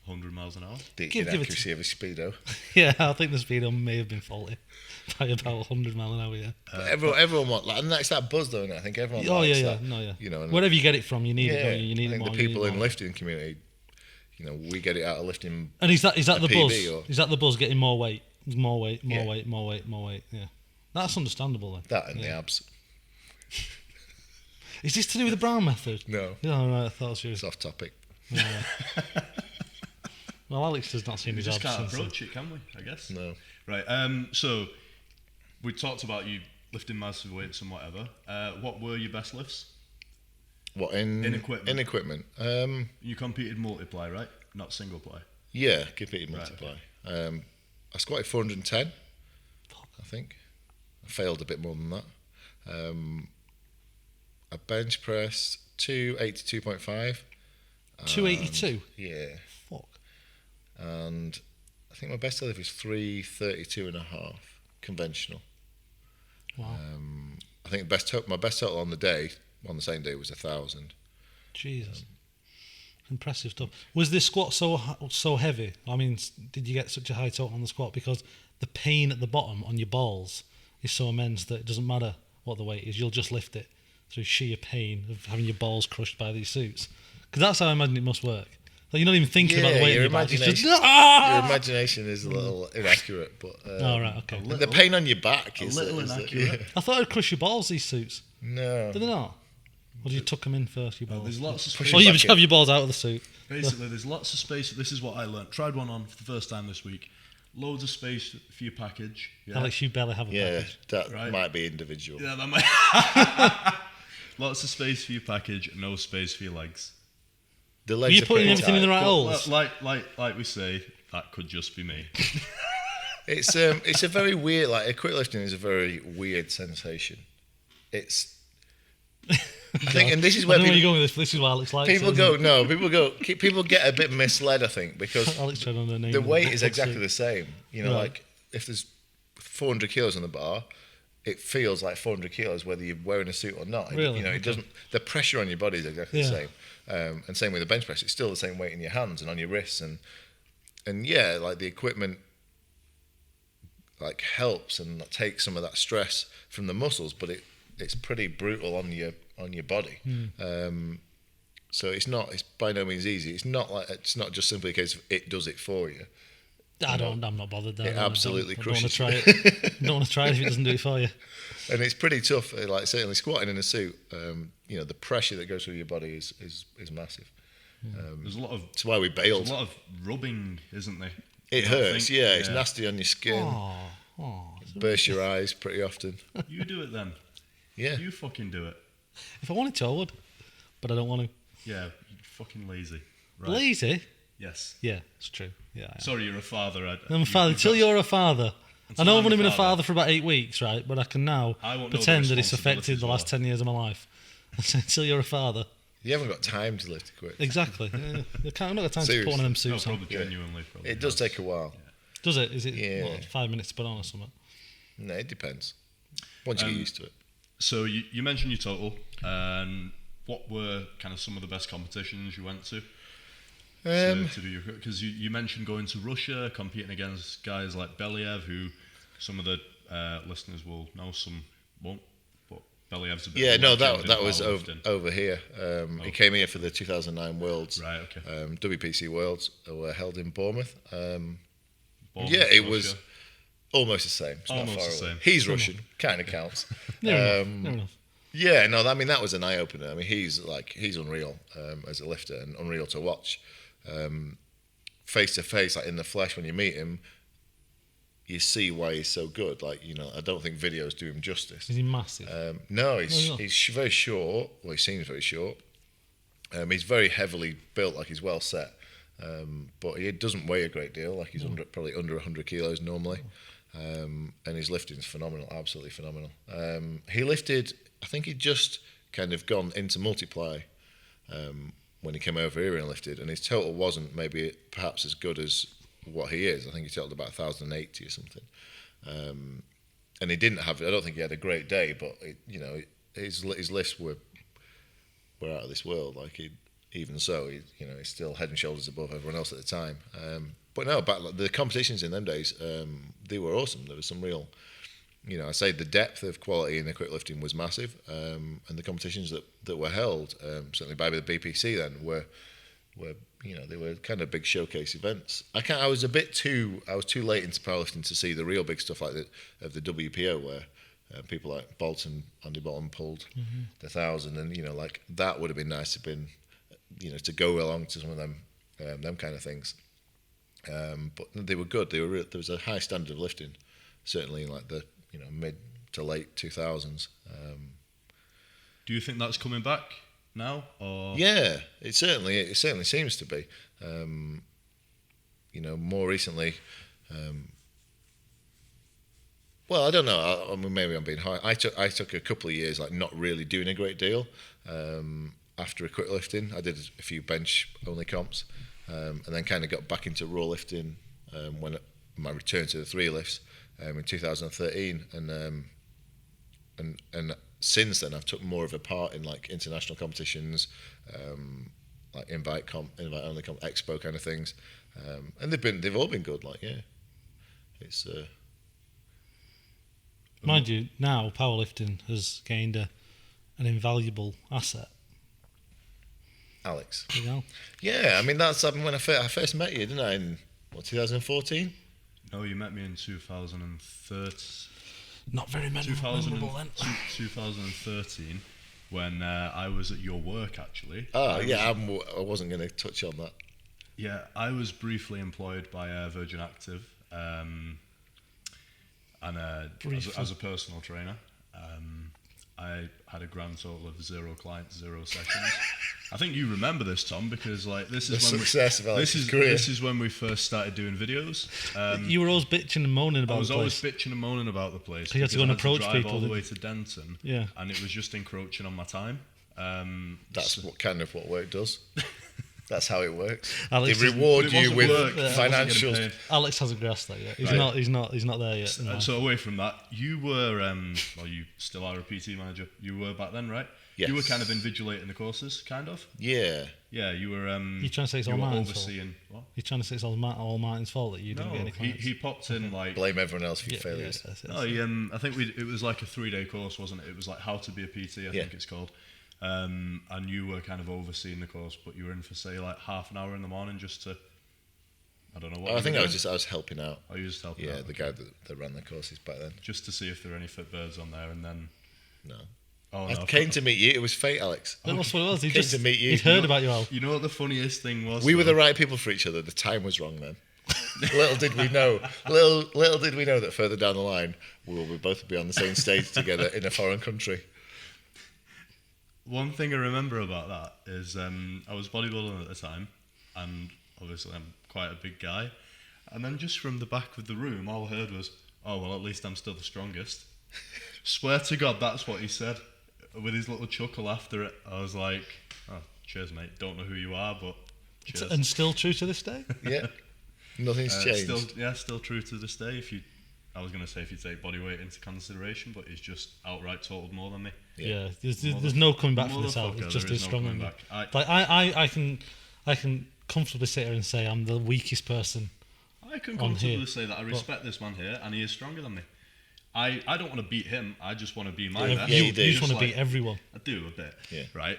100 miles an hour. The Give it inaccuracy of a speedo. Yeah, I think the speedo may have been faulty by about 100 mile an hour. Yeah. But everyone wants, like, and that's that buzz, though. Isn't it? I think everyone Oh likes yeah, that. no, yeah. You know, and Wherever you get it from, you need it. Don't you? You need I it think more. the you need people it in more. lifting community, you know, we get it out of lifting. And is that the a buzz? PB or- Is that the buzz getting more weight? More weight. Yeah. Yeah, that's understandable then. That and yeah. the abs. Is this to do with the Brown method? No, Yeah, right. I thought she was. it's off topic. Yeah. Well, Alex does not seem We his just abs can't since approach it, can we? I guess. No. Right. So we talked about you lifting massive weights and whatever. What were your best lifts? What in equipment? In equipment. You competed multiply, right? Not single ply. Yeah, competed Right, multiply. I squatted 410. I think I failed a bit more than that. I bench pressed 282.5. 282. Yeah, Fuck. and I think my best deadlift was 332.5 conventional. Wow. I think my best total on the same day was 1,000. Jesus. Impressive stuff. Was this squat so heavy? I mean, did you get such a high total on the squat because the pain at the bottom on your balls is so immense that it doesn't matter what the weight is, you'll just lift it through sheer pain of having your balls crushed by these suits? Because that's how I imagine it must work. Like, you're not even thinking about the weight in your back. It's just, Your imagination is a little inaccurate, but oh, right, okay. the pain on your back is a little inaccurate. yeah. I thought it'd crush your balls, these suits. No, Did they not? Or did you tuck them in first, your balls? There's lots of Push space. Or you back just have your balls out of the suit. Basically, there's lots of space. This is what I learned. Tried one on for the first time this week. Loads of space for your package. Yeah. Alex, you barely have a yeah, package. that Right. might be individual. Yeah, that might. Lots of space for your package, no space for your legs. The Are legs you are putting pretty everything in the tight. right holes? Like we say, that could just be me. It's a very weird, like, equip lifting is a very weird sensation. It's, I think, and this is I where don't know where you're people, going with this. This is what Alex likes. people get a bit misled, I think, because Alex tried on their name. the weight is Boxing. exactly the same. You know, Right. like, if there's 400 kilos on the bar, it feels like 400 kilos whether you're wearing a suit or not. Really? You know, Okay. it doesn't. The pressure on your body is exactly the Yeah. same. And same with the bench press. It's still the same weight in your hands and on your wrists, and yeah, like, the equipment like helps and takes some of that stress from the muscles, but it's pretty brutal on your body. So it's by no means easy. It's not just simply a case of it does it for you. I'm not bothered. It absolutely I don't want to crushes try you. it. Don't want to try it if it doesn't do it for you. And it's pretty tough. Like, certainly squatting in a suit, the pressure that goes through your body is massive. There's a lot of That's why we bailed. there's a lot of rubbing, isn't there? It I hurts, think- yeah. It's nasty on your skin. Oh, Burst your eyes pretty often. You do it then. Yeah. You fucking do it. if I wanted to, I would, but I don't want to. Yeah, you're fucking lazy. Right. Lazy? Yes. Yeah, it's true. Yeah, I am. Sorry, you're a father. I'm a father. Until you're a father. I Until know I'm I've only a been a father. father for about 8 weeks, right? But I can now I won't know the pretend that it's affected responsibilities the last well. 10 years of my life. Until you're a father. You haven't got time to lift quick. Exactly. I've not got time to put one of them No, suits on. probably genuinely. Probably It does has. take a while. Does it? Is it Yeah. 5 minutes to put on or something? No, it depends. Once you get used to it. So you mentioned your total, and what were kind of some of the best competitions you went to do your, because you mentioned going to Russia, competing against guys like Belyaev, who some of the listeners will know, some won't. But Belyev's a bit. Yeah, of a no, legend in that was powerlifting. over here. He came here for the 2009 Worlds, Right. Okay. WPC Worlds, that were held in Bournemouth. Bournemouth, Yeah, it Russia. was almost the same. It's Almost not far the away. same. He's Russian, kind of counts. Near enough. Yeah, no, I mean, that was an eye opener. I mean, he's unreal as a lifter and unreal to watch. Face to face, like in the flesh, when you meet him, you see why he's so good. Like, I don't think videos do him justice. Is he massive? No, he's not. he's very short. Well, he seems very short. He's very heavily built, like he's well set. But he doesn't weigh a great deal. Like, he's probably under 100 kilos normally. And his lifting's phenomenal, absolutely phenomenal. He lifted, I think he'd just kind of gone into multiply when he came over here and lifted, and his total wasn't perhaps as good as what he is. I think he totaled about 1,080 or something. And he didn't have, I don't think he had a great day, but his lifts were out of this world. Like even so, he's still head and shoulders above everyone else at the time. But no, the competitions in them days, they were awesome. There was some real, I say the depth of quality in the quick lifting was massive, and the competitions that were held, certainly by the BPC then, were they were kind of big showcase events. I was too late into powerlifting to see the real big stuff like of the WPO, where people like Andy Bolton pulled the 1,000, and like that would have been nice to been, to go along to some of them kind of things. But they were good. There was a high standard of lifting, certainly in like the mid to late 2000s. Do you think that's coming back now? Or yeah, it certainly seems to be. More recently. Well, I don't know. I mean, maybe I'm being high. I took a couple of years like not really doing a great deal. After a quick lifting, I did a few bench only comps, and then kind of got back into raw lifting when my return to the 3 lifts in 2013, and since then I've took more of a part in like international competitions, like invite only comp, expo kind of things, and they've all been good. Like it's. Mind you, now powerlifting has gained an invaluable asset. Alex. Yeah, I mean that's when I first met you, didn't I? In 2014. No, you met me in 2013. Not very memorable then. 2013, when I was at your work actually. Oh yeah, I wasn't going to touch on that. Yeah, I was briefly employed by Virgin Active, and as a personal trainer. I had a grand total of 0 clients, 0 sessions. I think you remember this, Tom, because like this is when we first started doing videos. You were always bitching and moaning about the place. I was always bitching and moaning about the place. You had to go and approach drive people all the way to Denton, yeah, and it was just encroaching on my time. That's what work does. That's how it works. Alex they reward you with financials. Alex hasn't grasped that yet. He's not there yet. So away from that, you were you still are a PT manager. You were back then, right? Yes. You were kind of invigilating the courses, kind of. Yeah. Yeah, you were. You're trying to say it's all Martin's overseeing fault. what? You're trying to say it's all Martin's fault that you didn't get any clients. He popped in like blame everyone else for your failures. No, I think it was like a 3-day course, wasn't it? It was like how to be a PT, I think it's called. And you were kind of overseeing the course, but you were in for say like half an hour in the morning just to, I don't know what. I think I was helping out. Oh, you were just helping out. Yeah, the guy that ran the courses back then. Just to see if there were any fit birds on there, and then. No. Oh, I came to meet you. It was fate, Alex. That's what it was. He came to meet you. He'd heard about you all. You know what the funniest thing was? We were the right people for each other. The time was wrong then. Little did we know that further down the line we would both be on the same stage together in a foreign country. One thing I remember about that is I was bodybuilding at the time, and obviously I'm quite a big guy. And then just from the back of the room, all I heard was, "Oh well, at least I'm still the strongest." Swear to God, that's what he said, with his little chuckle after it. I was like, "Oh, cheers, mate. Don't know who you are, but cheers." And still true to this day. Yeah, nothing's changed. Still true to this day. I was going to say if you take body weight into consideration, but he's just outright totaled more than me. Yeah, there's no coming back from this out. It's just as strong as me. I can comfortably sit here and say I'm the weakest person. I can comfortably say that I respect this man here, and he is stronger than me. I don't want to beat him. I just want to be my best. You just want to beat everyone. I do a bit. Yeah. Right.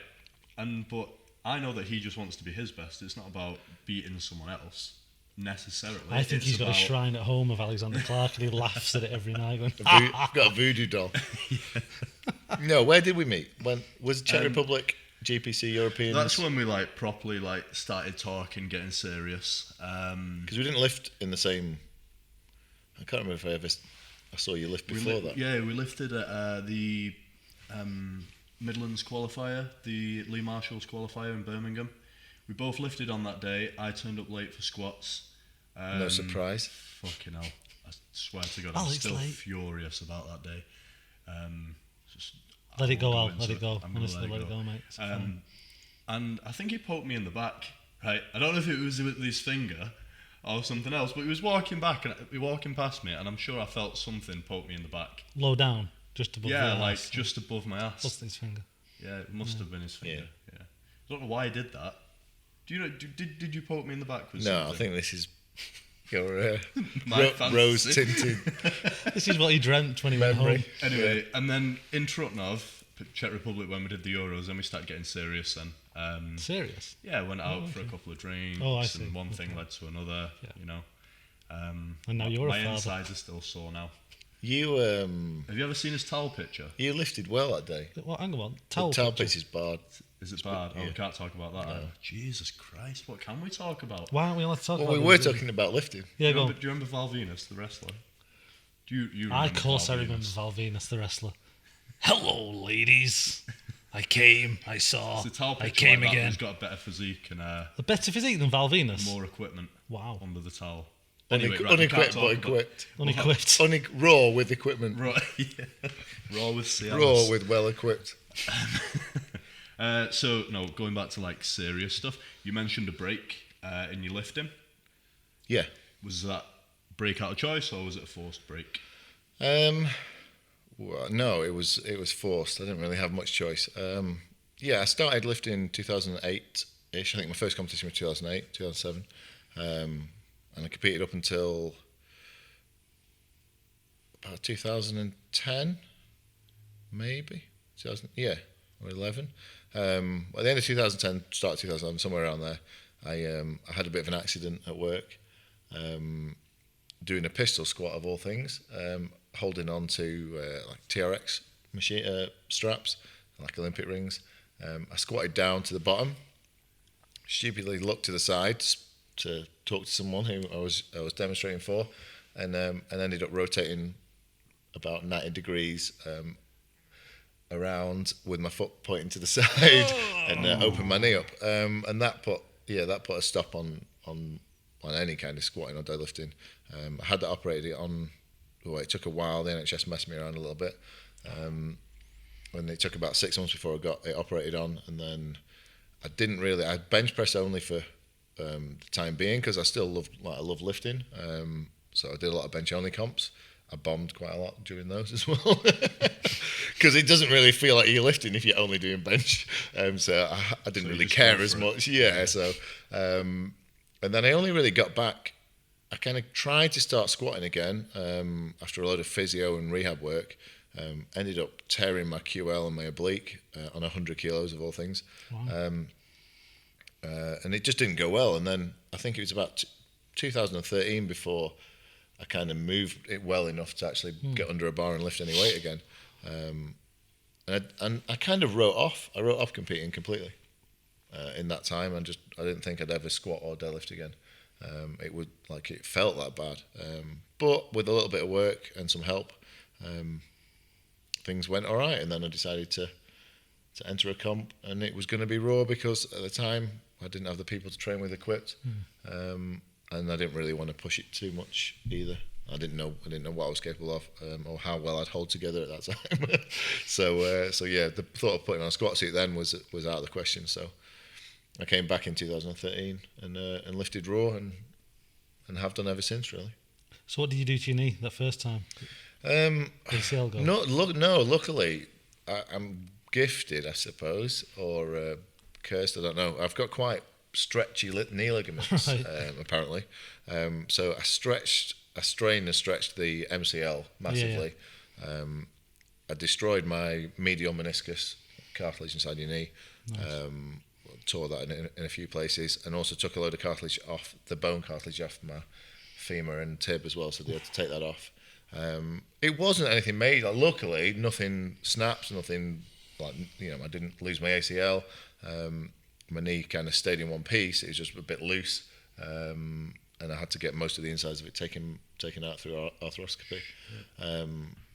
But I know that he just wants to be his best. It's not about beating someone else necessarily. I think he's got a shrine at home of Alexander Clark, and he laughs at it every night. Going, got a voodoo doll. No, where did we meet? When was Czech Republic GPC European? That's when we properly started talking, getting serious. Because we didn't lift in the same. I can't remember if I saw you lift before that. Yeah, we lifted at the Midlands qualifier, the Lee Marshall's qualifier in Birmingham. We both lifted on that day. I turned up late for squats. No surprise. Fucking hell. I swear to God, Alex I'm still late. furious about that day. Let it go, Al. Let it go. Honestly, let it go, mate. And I think he poked me in the back. Right. I don't know if it was with his finger or something else, but he was walking past me, and I'm sure I felt something poke me in the back. Low down. Just above Yeah, your like ass. just above my ass. Plus his finger. Yeah, it must have been his finger. Yeah. I don't know why he did that. Do you know? Did you poke me in the back with No, something? I think this is your My fancy. rose tinted. This is what he dreamt when he went home. Memory. Anyway, and then in Trutnov, Czech Republic, when we did the Euros, then we started getting serious. Then Serious? yeah, went out for a couple of drinks. Oh, I see. And one thing led to another. Yeah. You know. And now you're a my father. insides are still sore now. You Have you ever seen his towel picture? you lifted well that day. What? Hang on. The Towel towel picture. pitch is bad. Is it bad? Oh, yeah. we can't talk about that. either. Jesus Christ, what can we talk about? Why aren't we allowed to talk Well, about we were these? talking about lifting. Yeah, do, go you on. remember, do you remember Val Venus, the wrestler? Do you I, remember of course, Val I remember Venus? Val Venus, the wrestler. Hello, ladies. I came, I saw, It's a towel I picture came like that, again. He's got a better physique and A better physique than Val Venus. more equipment Wow. under the towel. Unequipped, right, we can't unequipped talk but about- equipped. Unequipped. Raw with equipment. Right, yeah. Raw with Cialis. Raw with well equipped. So, no, going back to like serious stuff, you mentioned a break in your lifting. Yeah. Was that break out of choice or was it a forced break? Well, no, it was forced. I didn't really have much choice. Yeah, I started lifting in 2008-ish. I think my first competition was 2008, 2007. And I competed up until about 2010, maybe. 2000, or 11. At the end of 2010, start of 2011, somewhere around there, I had a bit of an accident at work, doing a pistol squat of all things, holding on to like TRX machine straps, like Olympic rings. I squatted down to the bottom, stupidly looked to the side to talk to someone who I was demonstrating for, and ended up rotating about 90 degrees around with my foot pointing to the side and opened my knee up, and that put a stop on any kind of squatting or deadlifting. I had that operated on. Well, it took a while. The NHS messed me around a little bit, and it took about 6 months before I got it operated on. And then I bench press only for the time being because I still love lifting. So I did a lot of bench only comps. I bombed quite a lot during those as well because it doesn't really feel like you're lifting if you're only doing bench. So I didn't really care as much. Yeah. So and then I only really got back. I kind of tried to start squatting again after a load of physio and rehab work. Ended up tearing my QL and my oblique on 100 kilos of all things. Wow. And it just didn't go well. And then I think it was about 2013 before I kind of moved it well enough to actually get under a bar and lift any weight again. And I kind of wrote off competing completely in that time. I didn't think I'd ever squat or deadlift again. It felt that bad. But with a little bit of work and some help, things went all right. And then I decided to enter a comp, and it was going to be raw because at the time I didn't have the people to train with equipped, and I didn't really want to push it too much either. I didn't know what I was capable of, or how well I'd hold together at that time. So yeah, the thought of putting on a squat suit then was out of the question. So I came back in 2013 and lifted raw and have done ever since, really. So what did you do to your knee that first time? ACL go? No. Luckily, I'm gifted, I suppose, or cursed. I don't know. I've got quite stretchy knee ligaments, Right. apparently. So I strained and stretched the MCL massively. Yeah. I destroyed my medial meniscus cartilage inside your knee. Nice. Tore that in a few places, and also took a load of cartilage off, the bone cartilage off my femur and tib as well, so they had to take that off. It wasn't anything major. Luckily, nothing snaps, nothing I didn't lose my ACL. My knee kind of stayed in one piece. It was just a bit loose, and I had to get most of the insides of it taken out through arthroscopy.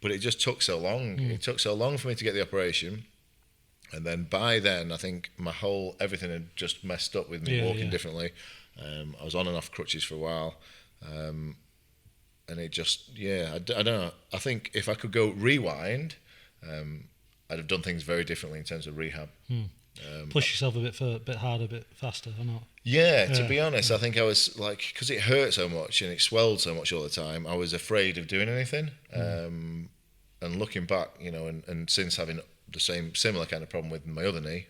But it just took so long. It took so long for me to get the operation. And then by then, I think everything had just messed up with me walking differently. I was on and off crutches for a while. And it just, I don't know. I think if I could go rewind, I'd have done things very differently in terms of rehab. Push yourself a bit harder, a bit faster, or not? Yeah, to be honest, I think I was because it hurt so much and it swelled so much all the time, I was afraid of doing anything. And and looking back, you know, and since having the similar kind of problem with my other knee,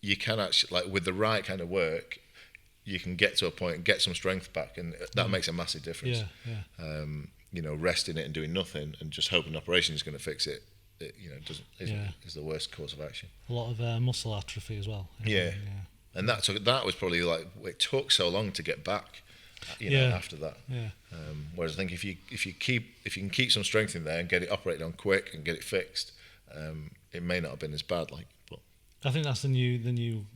you can actually, like, with the right kind of work, you can get to a point and get some strength back, and that makes a massive difference. You know, resting it and doing nothing and just hoping the operation is going to fix it, you know, is the worst course of action. A lot of muscle atrophy as well. And that was probably like, it took so long to get back, you know, after that. Whereas I think if you can keep some strength in there and get it operated on quick and get it fixed, it may not have been as bad. But I think that's the new.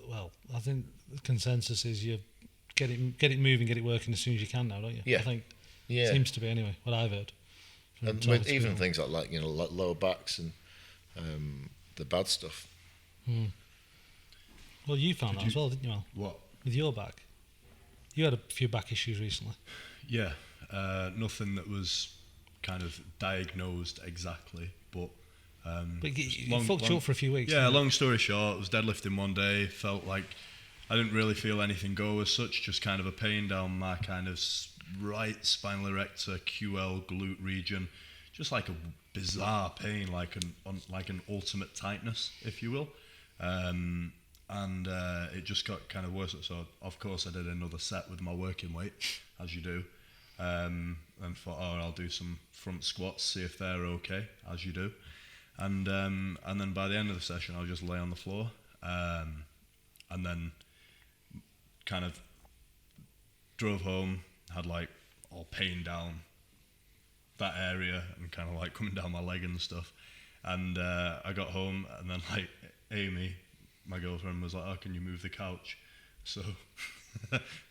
Well, I think the consensus is you get it moving, get it working as soon as you can now, don't you? Yeah. I think seems to be anyway. What I've heard. And with even things like you know, like lower backs and the bad stuff. Well, you found that as well, didn't you, Al? What? With your back. You had a few back issues recently. Yeah, nothing that was kind of diagnosed exactly, but it fucked you up for a few weeks. Yeah, long story short, I was deadlifting one day, felt like I didn't really feel anything go as such, just kind of a pain down my kind of right spinal erector, QL, glute region, just like a bizarre pain, like an ultimate tightness, if you will. And it just got kind of worse. So, of course, I did another set with my working weight, as you do, and thought, I'll do some front squats, see if they're okay, as you do. And then by the end of the session, I'll just lay on the floor, and then kind of drove home, had like all pain down that area and kind of like coming down my leg and stuff. And I got home, and then like Amy, my girlfriend, was like, "Oh, can you move the couch?" So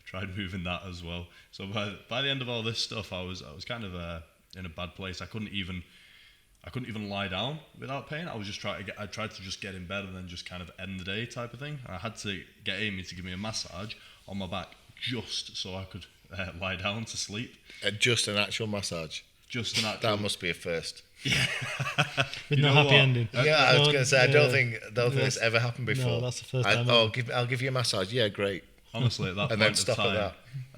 tried moving that as well. So by the end of all this stuff, I was kind of in a bad place. I couldn't even lie down without pain. I tried to just get in bed and then just kind of end the day type of thing. And I had to get Amy to give me a massage on my back just so I could lie down to sleep. Just an actual massage. Just an actual. That must be a first. Yeah. With no happy ending. Yeah, I was going to say, I don't think it's ever happened before. No, that's the first time. I'll give you a massage. Yeah, great. Honestly, at that and point then stop in time,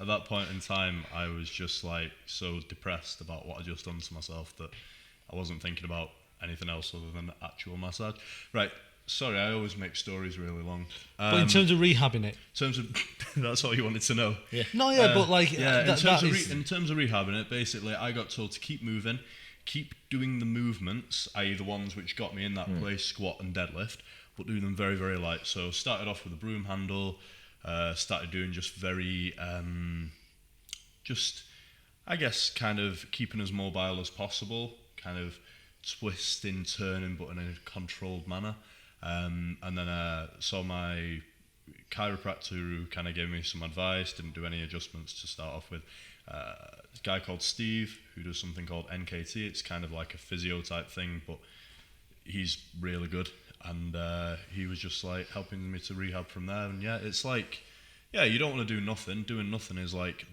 at at that point in time, I was just like so depressed about what I just done to myself that I wasn't thinking about anything else other than actual massage. Right. Sorry, I always make stories really long. But in terms of rehabbing it, that's all you wanted to know. Yeah. No, yeah, but like in terms of rehabbing it, basically, I got told to keep moving, keep doing the movements, i.e. the ones which got me in that place, squat and deadlift, but do them very, very light. So started off with a broom handle, started doing just very, I guess, kind of keeping as mobile as possible, kind of twisting, turning, but in a controlled manner. And then saw my chiropractor who kind of gave me some advice, didn't do any adjustments to start off with. A guy called Steve who does something called NKT. It's kind of like a physio type thing, but he's really good. And he was just like helping me to rehab from there. And yeah, it's like, yeah, you don't want to do nothing. Doing nothing is like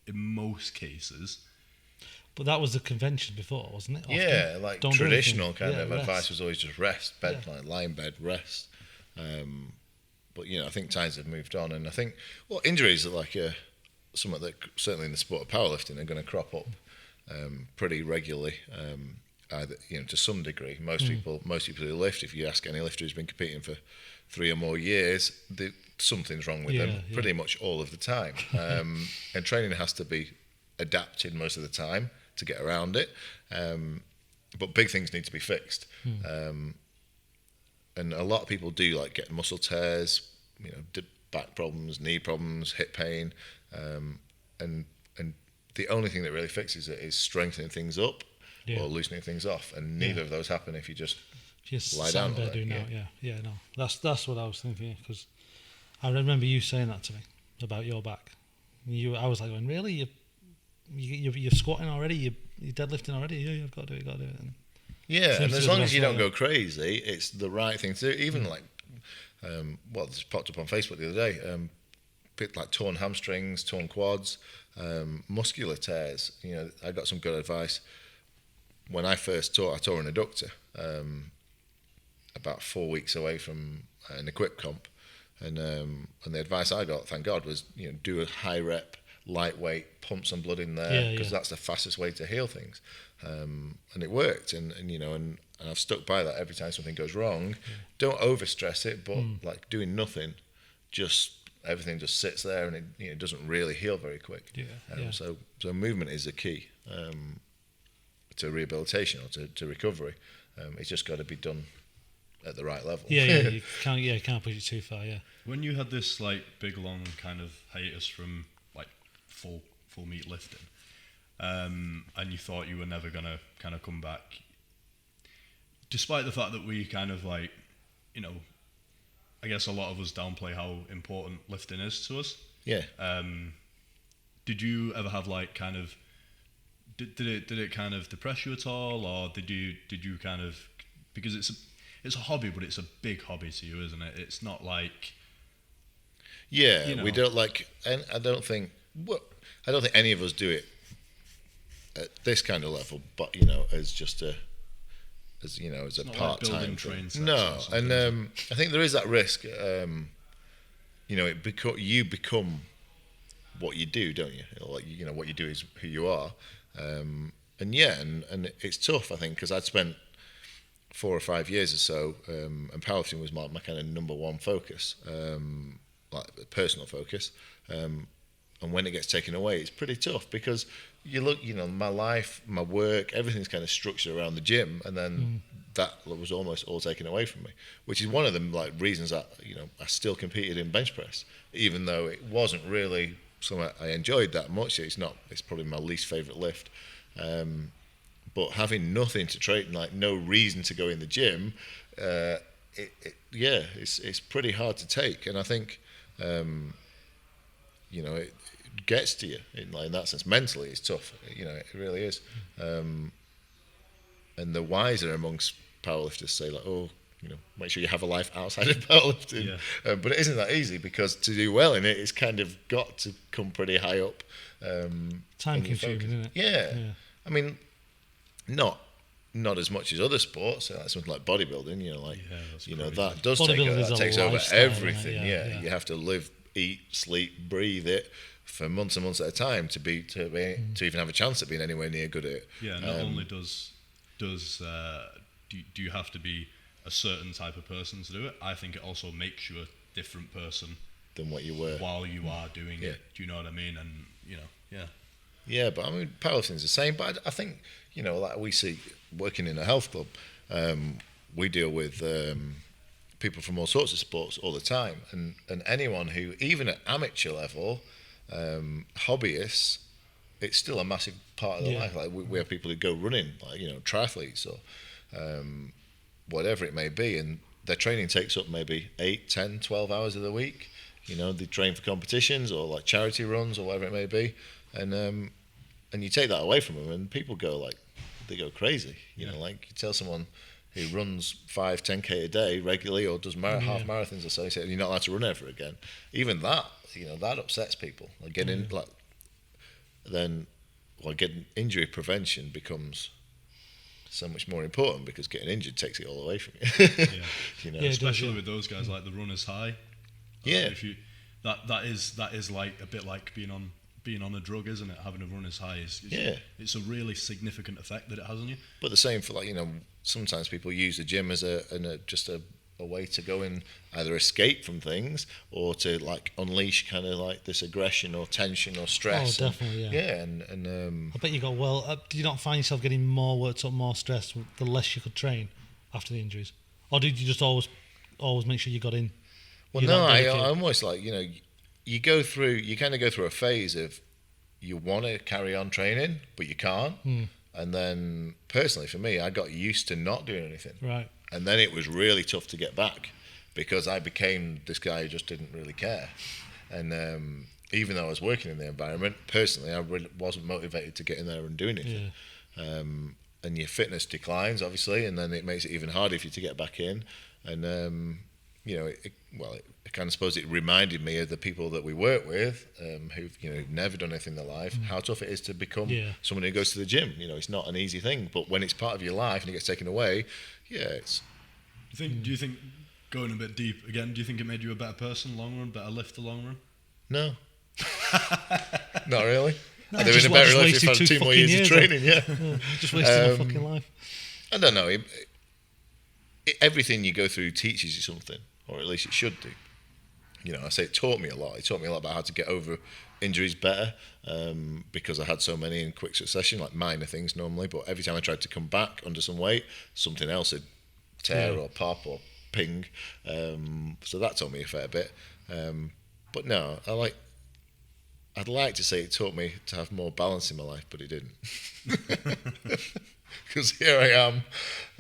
in most cases. But that was the convention before, wasn't it? Often. Yeah, like traditional kind of rest. advice was always just rest, like lie in bed, rest. But you know, I think times have moved on, and I think injuries are like something that certainly in the sport of powerlifting are going to crop up pretty regularly. Either, you know, to some degree, most people who lift, if you ask any lifter who's been competing for 3 or more years, something's wrong with them pretty much all of the time. And training has to be adapted most of the time to get around it, but big things need to be fixed, and a lot of people do like get muscle tears, you know, back problems, knee problems, hip pain, and the only thing that really fixes it is strengthening things up or loosening things off, and neither of those happen if you just lie down. No, that's what I was thinking, because I remember you saying that to me about your back. I was like, going, really? You're squatting already? You're deadlifting already? Yeah, you've got to do it. And and as long as you don't go crazy, it's the right thing to do. Even like, this popped up on Facebook the other day, like torn hamstrings, torn quads, muscular tears. You know, I got some good advice. When I first tore an adductor about 4 weeks away from an equip comp, and the advice I got, thank God, was, you know, do a high rep lightweight, pump some blood in there Yeah, because yeah. that's the fastest way to heal things. And it worked, and I've stuck by that every time something goes wrong. Don't overstress it, but like doing nothing, just everything just sits there and it doesn't really heal very quick. So movement is the key to rehabilitation or to recovery. It's just got to be done at the right level. You can't push it too far. Yeah. When you had this like big long kind of hiatus from like full meat lifting, and you thought you were never gonna kind of come back, despite the fact that we kind of like, I guess a lot of us downplay how important lifting is to us. Yeah. Did you ever have like kind of did it kind of depress you at all, or did you kind of, because it's a hobby, but it's a big hobby to you, isn't it? It's not like we don't like, and I don't think any of us do it at this kind of level, but as just a part-time like thing. No, and I think there is that risk. You become what you do, don't you? Like what you do is who you are, and it's tough. I think because I'd spent 4 or 5 years or so, and powerlifting was my kind of number one focus, like personal focus. And when it gets taken away, it's pretty tough because you look, my life, my work, everything's kind of structured around the gym, and then that was almost all taken away from me, which is one of the like reasons that I still competed in bench press, even though it wasn't really something I enjoyed that much. It's probably my least favorite lift. But having nothing to train, like no reason to go in the gym, it's pretty hard to take, and I think. It gets to you in that sense. Mentally, it's tough. It really is. And the wiser amongst powerlifters say make sure you have a life outside of powerlifting. Yeah. But it isn't that easy because to do well in it, it's kind of got to come pretty high up. Time consuming, isn't it? Yeah. I mean, not as much as other sports, like something like bodybuilding. That does takes over everything. You have to live, eat, sleep, breathe it for months and months at a time to even have a chance at being anywhere near good at it. Yeah, not only do you have to be a certain type of person to do it, I think it also makes you a different person than what you were while you are doing it. Do you know what I mean? And Yeah, but I mean, powerlifting's the same. But I think like we see working in a health club, we deal with people from all sorts of sports all the time, and anyone who, even at amateur level, hobbyists, it's still a massive part of their life. Like we have people who go running, like triathletes or whatever it may be, and their training takes up maybe 8, 10, 12 hours of the week. They train for competitions or like charity runs or whatever it may be, and you take that away from them, and people go crazy. Like you tell someone who runs 5, 10K a day regularly or does half marathons or so, you say you're not allowed to run ever again. Even that, that upsets people. Like getting getting injury prevention becomes so much more important because getting injured takes it all away from you. Especially with those guys like the runner's high. If you that is like a bit like being on a drug, isn't it? Having a runner's high it's a really significant effect that it has on you. But the same for sometimes people use the gym as just a way to go and either escape from things or to unleash kind of this aggression or tension or stress. Oh, definitely, and I bet you got do you not find yourself getting more worked up, more stressed the less you could train after the injuries, or did you just always make sure you got in? Well, no, I almost you kind of go through a phase of you want to carry on training but you can't, and then personally for me, I got used to not doing anything. Right. And then it was really tough to get back because I became this guy who just didn't really care. And even though I was working in the environment, personally, I really wasn't motivated to get in there and do anything. Yeah. And your fitness declines, obviously, and then it makes it even harder for you to get back in. And, I kind of suppose it reminded me of the people that we work with who've, never done anything in their life, how tough it is to become someone who goes to the gym. It's not an easy thing, but when it's part of your life and it gets taken away, it's... Do you think, going a bit deep again, do you think it made you a better person long run, better lifter long run? No. Not really. No, I'd have been a better life if I had 2 more years of training. Yeah. Just wasted my fucking life. I don't know. Everything you go through teaches you something, or at least it should do. You know, I say it taught me a lot. It taught me a lot about how to get over injuries better, because I had so many in quick succession, like minor things normally. But every time I tried to come back under some weight, something else would tear or pop or ping. So that taught me a fair bit. But no, I'd like to say it taught me to have more balance in my life, but it didn't. Because here I am,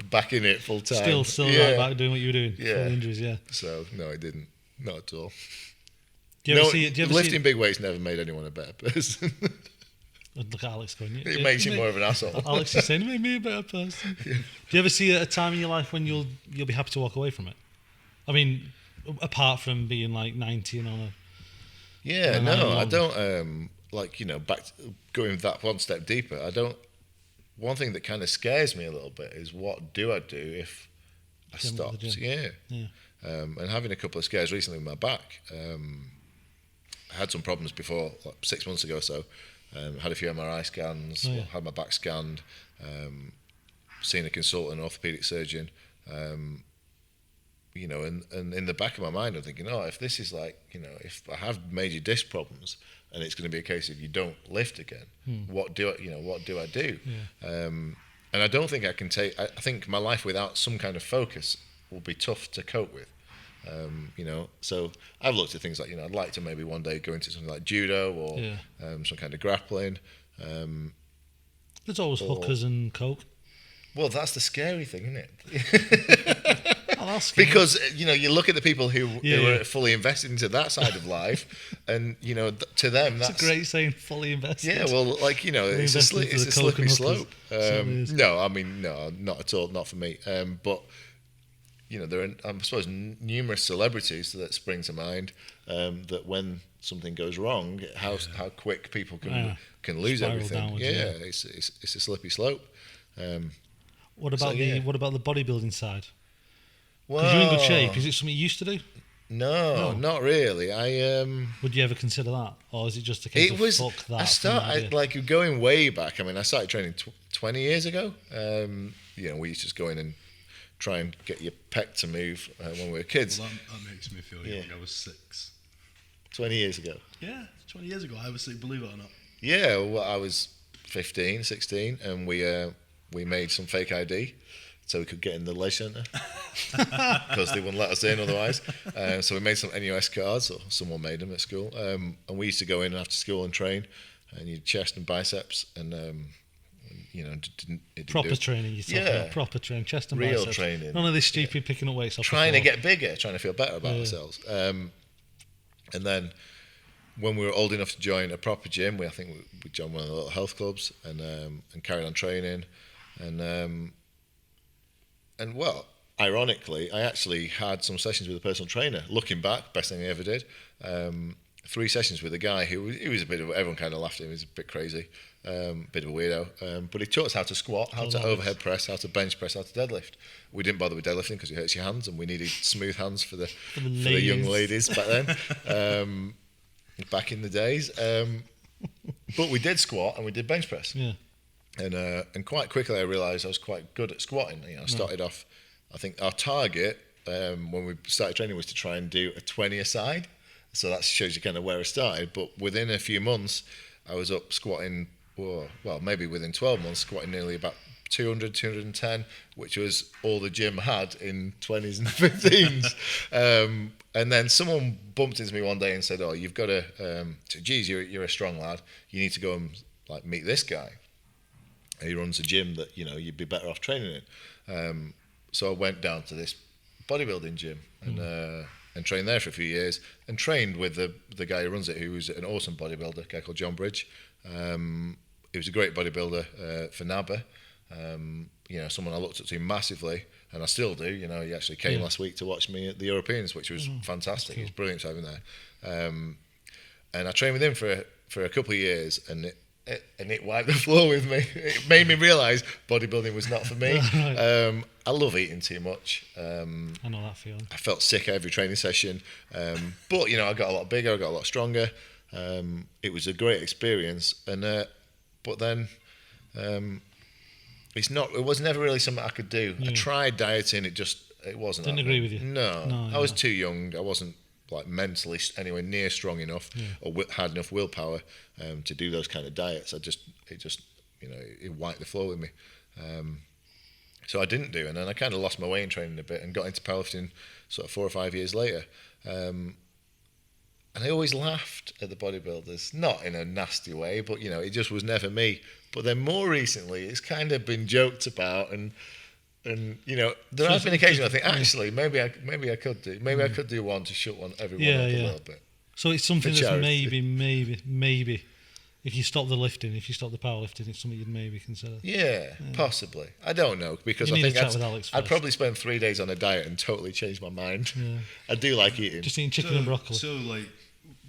back in it full time. Still right back doing what you were doing. Yeah. Full injuries, yeah. So no, it didn't. Not at all. Do you ever see it? Lifting big weights never made anyone a better person. Look at Alex going. It makes you more of an asshole. Alex is saying, "Make me a better person." Yeah. Do you ever see a time in your life when you'll be happy to walk away from it? I mean, apart from being like 90 and on a. Yeah, no, I don't. Going that one step deeper. I don't. One thing that kind of scares me a little bit is what do I do if I stopped? Yeah. And having a couple of scares recently with my back. I had some problems before, like 6 months ago or so. Had a few MRI scans, had my back scanned, seen a consultant, orthopedic surgeon. And in the back of my mind, I'm thinking, if this is like, if I have major disc problems and it's going to be a case of you don't lift again, what do I do? Yeah. And I don't think I can take. I think my life without some kind of focus will be tough to cope with. So I've looked at things like, I'd like to maybe one day go into something like judo or some kind of grappling. There's always hookers and coke. Well, that's the scary thing, isn't it? Because you look at the people who are fully invested into that side of life, and to them that's a great saying. Fully invested. Yeah, well, it's a slippery slope. No, not at all, not for me. But there are, I suppose, numerous celebrities that spring to mind. That when something goes wrong, how quick people can lose everything. Downwards, it's a slippery slope. What about the bodybuilding side? Well, because you're in good shape. Is it something you used to do? No, not really. Would you ever consider that, or is it just a case of fuck that? I started going way back. I started training 20 years ago. We used to just go in and try and get your pec to move when we were kids. Well, that makes me feel young. I was 6. 20 years ago. Yeah, 20 years ago. I was 6, believe it or not. Yeah, well, I was 15, 16, and we made some fake ID. So we could get in the leisure centre because they wouldn't let us in otherwise. So we made some NUS cards, or someone made them at school. And we used to go in after school and train, and you'd chest and biceps, and proper training. You're talking about proper training, chest and biceps. Real training. None of this stupid picking up weights off. Trying to get bigger, trying to feel better about ourselves. And then when we were old enough to join a proper gym, we joined one of the little health clubs and carried on training, and well, ironically, I actually had some sessions with a personal trainer. Looking back, best thing I ever did. 3 sessions with a guy who was a bit of, everyone kind of laughed at him. He was a bit crazy, bit of a weirdo. But he taught us how to squat, how to overhead press, how to bench press, how to deadlift. We didn't bother with deadlifting because it hurts your hands, and we needed smooth hands for the young ladies back then, back in the days. But we did squat and we did bench press. Yeah. And quite quickly I realised I was quite good at squatting. I started off, I think our target when we started training was to try and do a 20 a side. So that shows you kind of where I started. But within a few months, I was up squatting, maybe within 12 months, squatting nearly about 200, 210, which was all the gym had in 20s and 15s. And then someone bumped into me one day and said, you've got to, geez, you're a strong lad. You need to go and meet this guy. He runs a gym that you'd be better off training in. So I went down to this bodybuilding gym and trained there for a few years, and trained with the guy who runs it, who was an awesome bodybuilder, a guy called John Bridge. He was a great bodybuilder for NABA. Someone I looked up to massively, and I still do. He actually came last week to watch me at the Europeans, which was fantastic. Cool. It was brilliant to have him there. And I trained with him for a couple of years, and it wiped the floor with me. It made me realise bodybuilding was not for me. Right. I love eating too much. I know that feeling. I felt sick every training session. But, I got a lot bigger, I got a lot stronger. It was a great experience, and but then it was never really something I could do. I tried dieting, it wasn't. Didn't agree with you. No, I was too young. I wasn't like mentally anywhere near strong enough or had enough willpower to do those kind of diets. It wiped the floor with me. So I didn't do, and then I kind of lost my way in training a bit and got into powerlifting sort of 4 or 5 years later. And I always laughed at the bodybuilders, not in a nasty way, but it just was never me. But then more recently, it's kind of been joked about, and there have been occasions I think actually maybe I could do one to shut everyone up a little bit. So it's something that's maybe. If you stop the lifting, if you stop the powerlifting, it's something you'd maybe consider. Yeah, possibly. I don't know, because I think I'd probably spend 3 days on a diet and totally change my mind. Yeah. I do like eating. Just eating chicken and broccoli. So, like,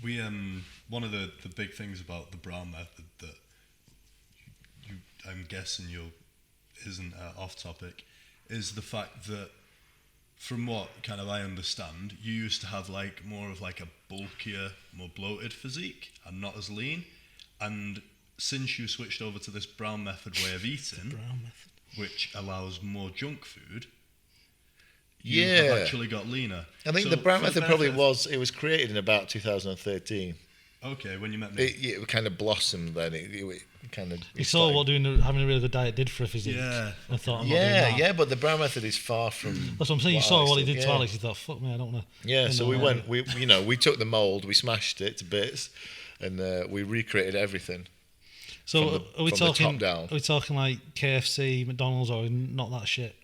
we one of the big things about the Brown method that I'm guessing isn't off topic is the fact that, from what kind of I understand, you used to have like more of like a bulkier, more bloated physique and not as lean. And since you switched over to this Brown method way of eating, which allows more junk food, you have actually got leaner. I think the Brown method probably was created in about 2013. Okay, when you met me. It kind of blossomed then. It kind of... You saw what having a really good diet did for a physique. Yeah. I thought, but the Brown method is far from... That's what I'm saying. You saw what it did to Alex. You thought, fuck me, I don't know. Yeah, so we took the mould, we smashed it to bits, and we recreated everything. So are we talking the top down? Are we talking like KFC, McDonald's, or not that shit?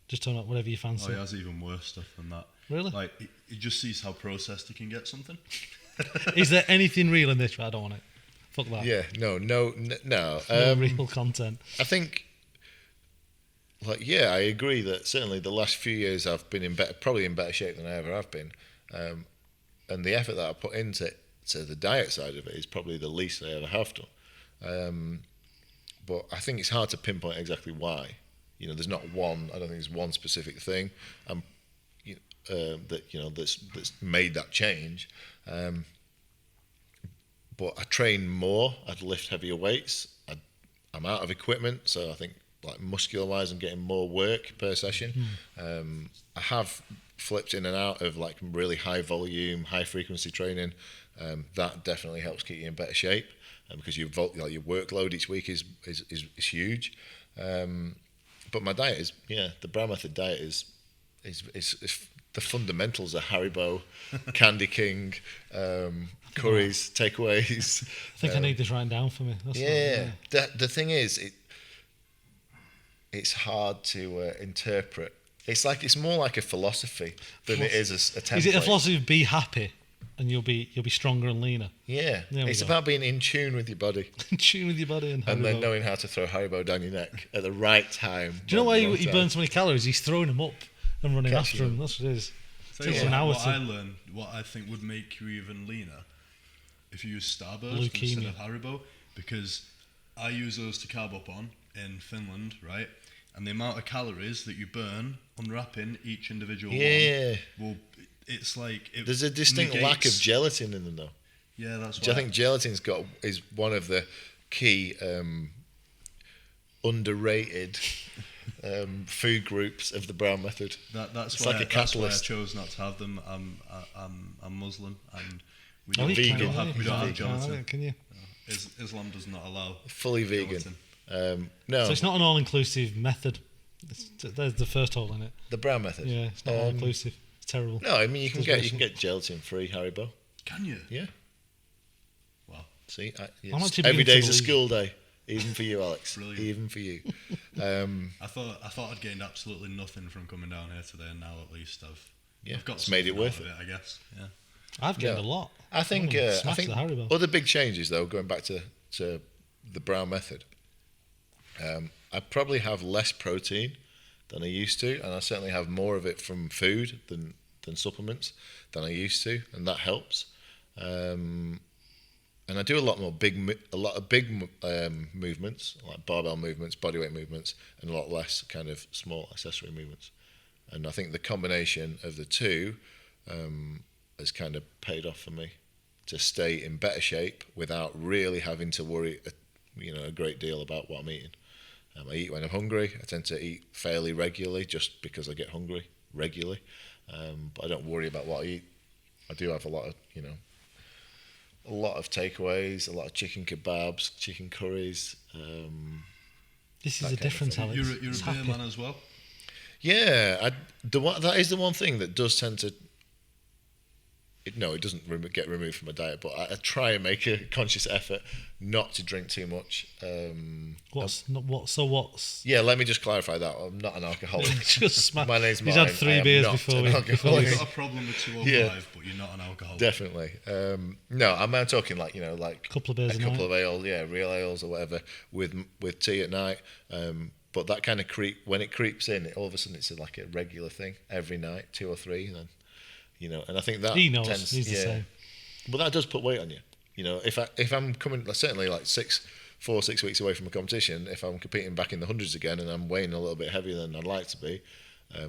Just turn up whatever you fancy. Oh, he has even worse stuff than that. Really? Like, he just sees how processed he can get something. Is there anything real in this? I don't want it. Fuck that. Yeah, no. No real content. I think, I agree that certainly the last few years I've been probably in better shape than I ever have been, and the effort that I put into the diet side of it is probably the least I ever have done. But I think it's hard to pinpoint exactly why. There's not one. I don't think there's one specific thing. That's made that change. But I train more. I'd lift heavier weights. I'm out of equipment, so I think like muscular-wise, I'm getting more work per session. I have flipped in and out of like really high volume, high frequency training. That definitely helps keep you in better shape, because your workload each week is huge. But my diet is the Brown method diet is the fundamentals are Haribo, Candy King, curries, takeaways. I think I need this written down for me. The thing is, it's hard to interpret. It's more like a philosophy than it is a template. Is it a philosophy of be happy and you'll be stronger and leaner? Yeah, it's about being in tune with your body. In tune with your body and then knowing how to throw Haribo down your neck at the right time. Do you know why he burns so many calories? He's throwing them up and running after him. That's what it is. What I learned, what I think would make you even leaner, if you use Starburst instead of Haribo, because I use those to carb up on in Finland, right? And the amount of calories that you burn unwrapping each individual one, well, it's like there's a distinct lack of gelatin in them, though. Yeah, that's why. I think gelatin is one of the key underrated food groups of the Brown method. That's why I chose not to have them. I'm Muslim and we don't have gelatin. Can you? Islam does not allow fully vegan. No. So it's not an all-inclusive method. There's the first hole in it. The Brown method. Yeah, it's not all-inclusive. It's terrible. No, I mean you can get gelatin-free Haribo. Can you? Yeah. Wow. See, every day's a school day. Even for you, Alex. Brilliant. Even for you. I thought I'd gained absolutely nothing from coming down here today, and now at least I've got made it worth it, I guess. Yeah. I've gained a lot. I think other big changes though, going back to the Brown method. I probably have less protein than I used to, and I certainly have more of it from food than supplements than I used to, and that helps. And I do a lot of big movements, like barbell movements, bodyweight movements, and a lot less kind of small accessory movements. And I think the combination of the two has kind of paid off for me to stay in better shape without really having to worry, a great deal about what I'm eating. I eat when I'm hungry. I tend to eat fairly regularly just because I get hungry regularly, but I don't worry about what I eat. I do have a lot of takeaways, a lot of chicken kebabs, chicken curries. This is a difference, Alex. You're a It's beer happy. man as well. Yeah, that is the one thing that does tend to. It doesn't get removed from my diet, but I try and make a conscious effort not to drink too much. What's? Yeah, let me just clarify that. I'm not an alcoholic. Just My name's He's Martin. had 3 I am beers not before an we. alcoholic. You've got a problem with 205, Yeah. but you're not an alcoholic. Definitely. No, I'm talking like Couple of beers a a couple night. of ale, real ales or whatever with tea at night. But that kind of when it creeps in, all of a sudden it's like a regular thing every night, 2 or 3, and then and I think that He knows. tends, He's the same. But that does put weight on you. If I'm coming certainly like 4 or 6 weeks away from a competition, if I'm competing back in the hundreds again and I'm weighing a little bit heavier than I'd like to be,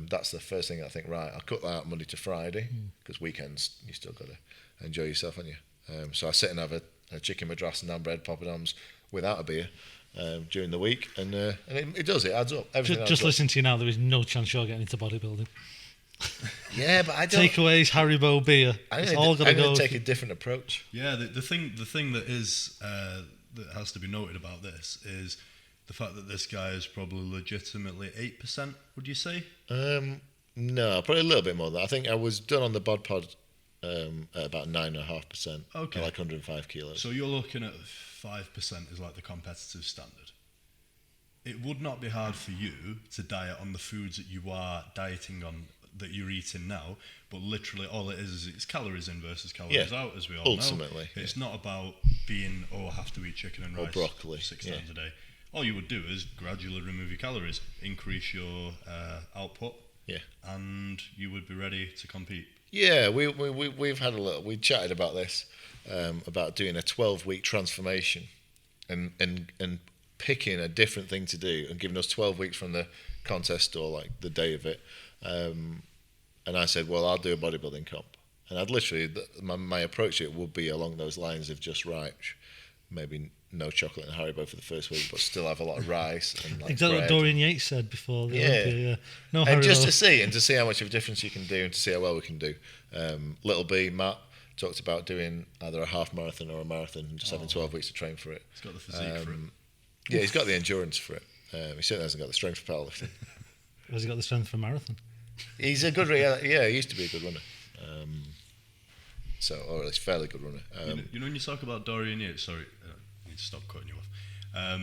that's the first thing I think. Right, I'll cut that out Monday to Friday because weekends you still got to enjoy yourself, haven't you? So I sit and have a chicken madras and naan bread poppadoms without a beer during the week, and it adds up. Everything Just adds up. listen to you now. There is no chance you're getting into bodybuilding. Yeah, but I don't. Takeaways, Haribo, beer. It's all got to I'm go. going to take a different approach. Yeah, the thing that is that has to be noted about this is the fact that this guy is probably legitimately 8%. Would you say? No, probably a little bit more than that. I think I was done on the bod pod at about 9.5%. Okay. Like 105 kilos. So you're looking at 5% is like the competitive standard. It would not be hard for you to diet on the foods that you are dieting on, that you're eating now, but literally all it is it's calories in versus calories out, as we all ultimately, know. It's not about being, I have to eat chicken and Or rice broccoli, 6 yeah. times a day. All you would do is gradually remove your calories, increase your output, and you would be ready to compete. Yeah, we've had we chatted about this, about doing a 12-week transformation and picking a different thing to do and giving us 12 weeks from the contest or like the day of it. And I said, well, I'll do a bodybuilding comp. And I'd literally, my approach to it would be along those lines of just maybe no chocolate and Haribo for the first week, but still have a lot of rice and like Exactly bread. what Dorian Yates said before. The Olympia, yeah. No And Haribo. just to see how much of a difference you can do and to see how well we can do. Little B, Matt, talked about doing either a half marathon or a marathon and just having 12 weeks to train for it. He's got the physique for it. Yeah, he's got the endurance for it. He certainly hasn't got the strength for powerlifting. Has he got the strength for a marathon? He's a good, he used to be a good runner. Or at least fairly good runner. You know when you talk about Dorian Yates, sorry, I need to stop cutting you off.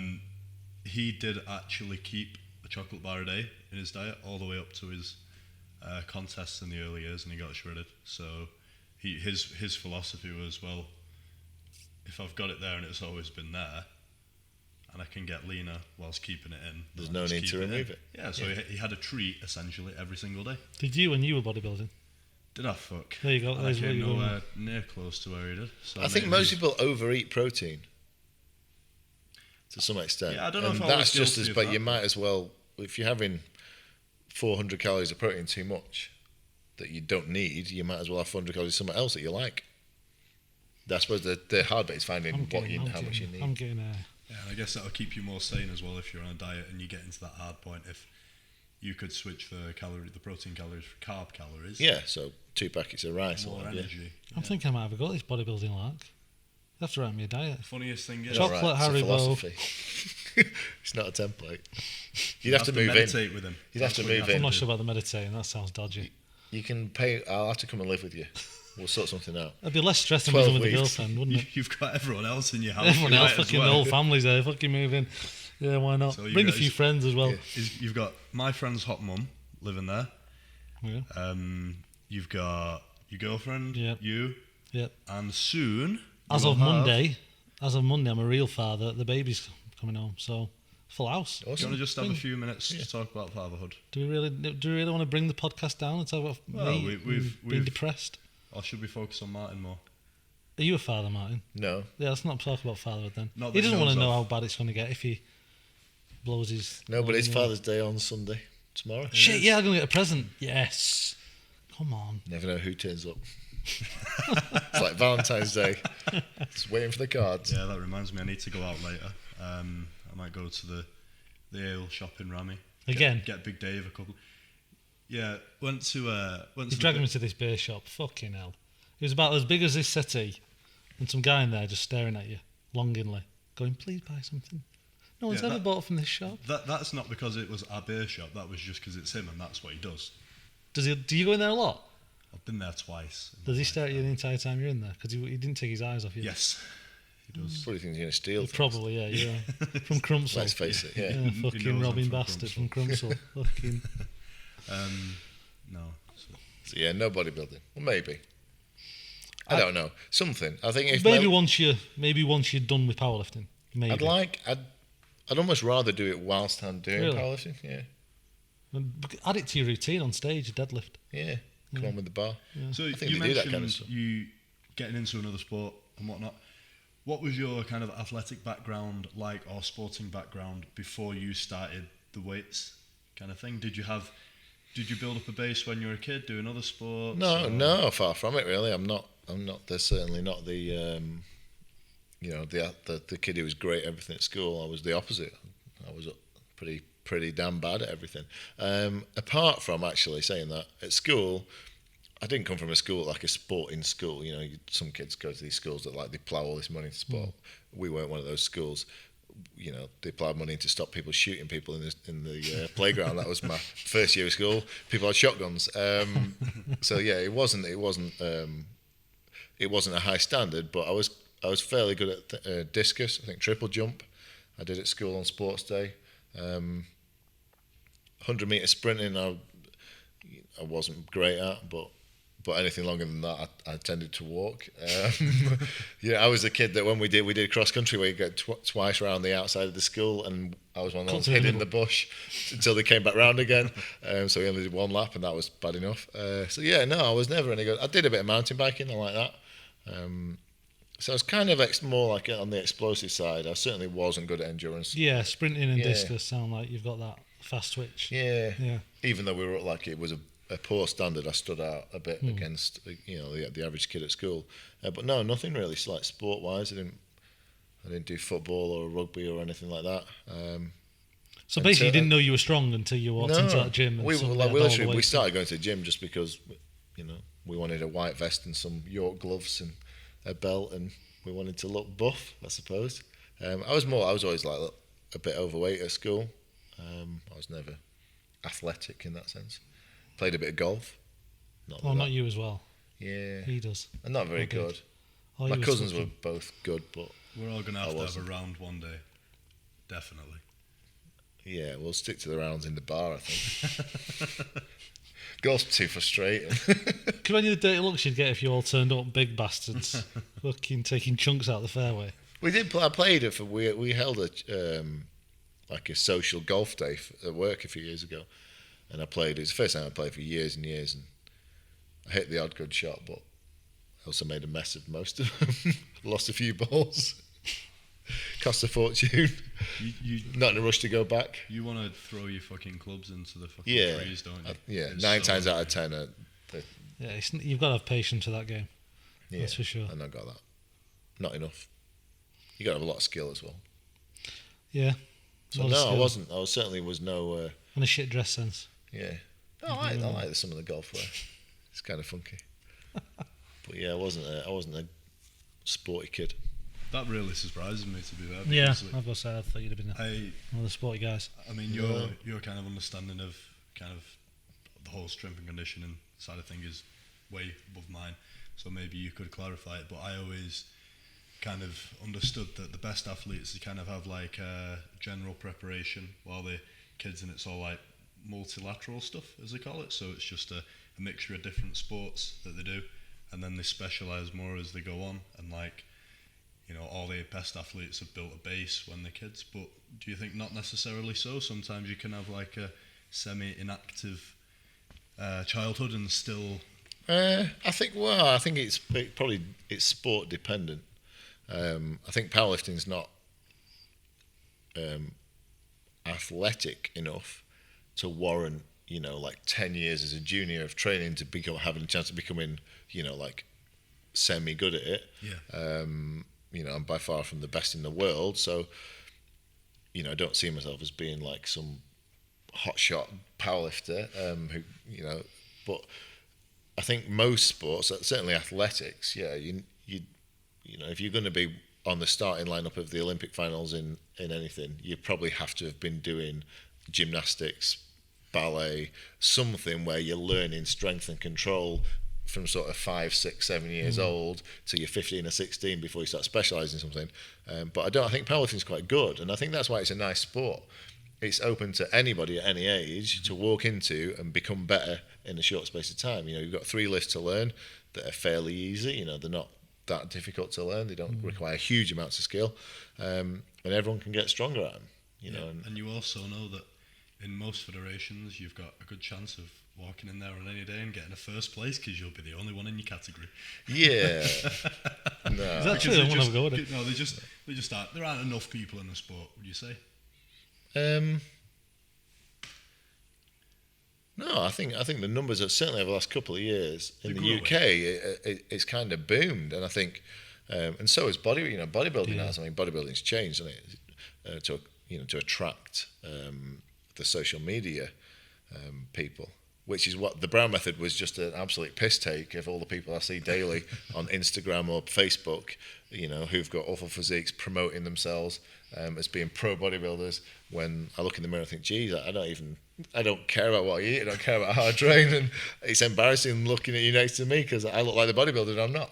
He did actually keep a chocolate bar a day in his diet all the way up to his contests in the early years, and he got shredded. So his philosophy was, well, if I've got it there and it's always been there, and I can get leaner whilst keeping it in, There's I'll no just need keep to remove in. it. Yeah, so he had a treat essentially every single day. Did you when you were bodybuilding? Did I fuck? There you go. I There's where came you're going. nowhere near close to where he did. So I think maybe most he's- people overeat protein to some extent. Yeah, I don't know and if I was that's just guilty as, of but that. you might as well, if you're having 400 calories of protein too much that you don't need, you might as well have 400 calories of something else that you like. I suppose the hard bit is finding how much you need. I'm getting Yeah, and I guess that'll keep you more sane as well if you're on a diet and you get into that hard point. If you could switch the protein calories for carb calories, Yeah, so 2 packets of rice or more whatever. energy. I'm thinking I might have a go at this bodybuilding lark. You have to write me a diet. Funniest thing is, Chocolate It's a Haribo. philosophy. It's not a template. You'd have to move in. meditate with him. You'd have to That's what you move I'm in. not sure about the meditating. That sounds dodgy. You can pay. I'll have to come and live with you. We'll sort something out. It'd be less stress than 12 living with a weeks. girlfriend, wouldn't it? You've got everyone else in your house. Everyone you else, might as fucking well. the whole family's there. Fucking move in. Yeah, why not? So you Bring a guys- few friends as well. You've got my friend's hot mum living there. Yeah. You've got your girlfriend, Yep. you, Yep. and soon. As you'll of have- Monday, I'm a real father. The baby's coming home, so full house. Do you Awesome. want to just have a few minutes to talk about fatherhood? Do we really want to bring the podcast down and talk about Well, me being we've- depressed? Or should we focus on Martin more? Are you a father, Martin? No. Yeah, let's not talk about fatherhood then. Not that He he doesn't want to knows know of. how bad it's going to get if he blows his. No, but it's Yeah. Father's Day on Sunday. Tomorrow. Shit, yeah, I'm going to get a present. Yes. Come on. Never know who turns up. It's like Valentine's Day. Just waiting for the cards. Yeah, that reminds me. I need to go out later. I might go to the ale shop in Ramy. Again? Get Big Dave a couple. Yeah, went to He's dragging me to this beer shop. Fucking hell. It was about as big as this settee, and some guy in there just staring at you, longingly, going, please buy something. No one's ever bought from this shop. That's not because it was a beer shop. That was just because it's him and that's what he does. Do you go in there a lot? I've been there twice. Does he stare at you the entire time you're in there? Because he didn't take his eyes off you. Yes, he does. Probably thinks you're going to steal things. Probably, yeah. From Crumpsall. Let's face it, yeah. Yeah, He fucking knows I'm robbing from bastard from Crumpsall. Fucking. No. So yeah, no bodybuilding. Well, maybe. I don't know. Something. I think if Maybe once you're done with powerlifting. Maybe. I'd almost rather do it whilst I'm doing Really? powerlifting. Yeah. Add it to your routine on stage, deadlift. Yeah. Come on with the bar. So I think you they do that mentioned kind of stuff. you getting into another sport and whatnot. What was your kind of athletic background like, or sporting background, before you started the weights kind of thing? Did you build up a base when you were a kid doing other sports? No, far from it. Really, I'm not. There's certainly not the the kid who was great at everything at school. I was the opposite. I was pretty damn bad at everything. Apart from actually saying that at school, I didn't come from a school like a sporting school. You know, some kids go to these schools that they plough all this money into sport. We weren't one of those schools. You know, they ploughed money to stop people shooting people in the playground. That was my first year of school. People had shotguns. So yeah, it wasn't a high standard, but I was fairly good at discus. I think triple jump. I did at school on sports day. 100-meter sprinting, I wasn't great at, but anything longer than that, I tended to walk. I was a kid that when we did cross country, where you get twice around the outside of the school, and I was one of those hid in the bush until they came back round again. So we only did one lap, and that was bad enough. I was never any good. I did a bit of mountain biking, I like that. So I was kind of more like on the explosive side. I certainly wasn't good at endurance. Yeah, sprinting and discus sound like you've got that fast twitch. Yeah. Even though we were it was a poor standard, I stood out a bit against the average kid at school. But no, nothing really like sport wise. I didn't do football or rugby or anything like that. So basically, you didn't know you were strong until you walked into that gym. And we started going to the gym just because we wanted a white vest and some York gloves and a belt, and we wanted to look buff, I suppose. I was always like a bit overweight at school. I was never athletic in that sense. Played a bit of golf. Not you as well. Yeah. He does. And not very good. My cousins were both good, but we're all going to have a round one day. Definitely. Yeah, we'll stick to the rounds in the bar, I think. Golf's too frustrating. Can you imagine the dirty looks you'd get if you all turned up big bastards, fucking taking chunks out of the fairway? We did. I played it we held a social golf day at work a few years ago, and I played. It's the first time I played for years and years, and I hit the odd good shot, but I also made a mess of most of them. Lost a few balls. Cost a fortune. You not in a rush to go back. You want to throw your fucking clubs into the fucking trees, don't you? It's 9 times out of 10. You've got to have patience for that game. Yeah, that's for sure. And I got that. Not enough. You got to have a lot of skill as well. Yeah. So no, I wasn't. I certainly was no. And a shit dress sense. Yeah. No, I like some of the golf wear. It's kind of funky. But yeah, I wasn't a sporty kid. That really surprises me, to be fair. Yeah, I've got to say, I thought you'd have been one of the sporty guys. I mean, your kind of understanding of kind of the whole strength and conditioning side of thing is way above mine. So maybe you could clarify it. But I always kind of understood that the best athletes, they kind of have like general preparation, while the kids, and it's all like multilateral stuff, as they call it. So it's just a mixture of different sports that they do, and then they specialise more as they go on, and like, all the best athletes have built a base when they're kids. But do you think not necessarily so? Sometimes you can have like a semi-inactive childhood and still. I think it's sport dependent. I think powerlifting's not athletic enough to warrant, like 10 years as a junior of training to having a chance of becoming, like semi good at it. Yeah. You know, I'm by far from the best in the world, so you know, I don't see myself as being like some hotshot powerlifter who, you know, but I think most sports, certainly athletics, yeah, you know, if you're going to be on the starting lineup of the Olympic finals in anything, you probably have to have been doing gymnastics, ballet, something where you're learning strength and control from sort of 5, 6, 7 years old till you're 15 or 16 before you start specialising in something. But I think powerlifting is quite good, and I think that's why it's a nice sport. It's open to anybody at any age to walk into and become better in a short space of time. You know, you've got 3 lifts to learn that are fairly easy. You know, they're not that difficult to learn. They don't require huge amounts of skill, and everyone can get stronger at them. You know, and you also know that in most federations, you've got a good chance of walking in there on any day and getting a first place because you'll be the only one in your category. Yeah. No. Is that true? I want to have a go at it. No, they just aren't. There aren't enough people in the sport. Would you say? No, I think the numbers are certainly over the last couple of years in the UK. It's kind of boomed, and I think, and so is bodybuilding now. I mean, bodybuilding's changed, hasn't it? To attract the social media people, which is what the Brown method was, just an absolute piss take of all the people I see daily on Instagram or Facebook, you know, who've got awful physiques promoting themselves as being pro bodybuilders. When I look in the mirror, I think, geez, I don't care about what I eat. I don't care about how I train, and it's embarrassing looking at you next to me because I look like the bodybuilder and I'm not.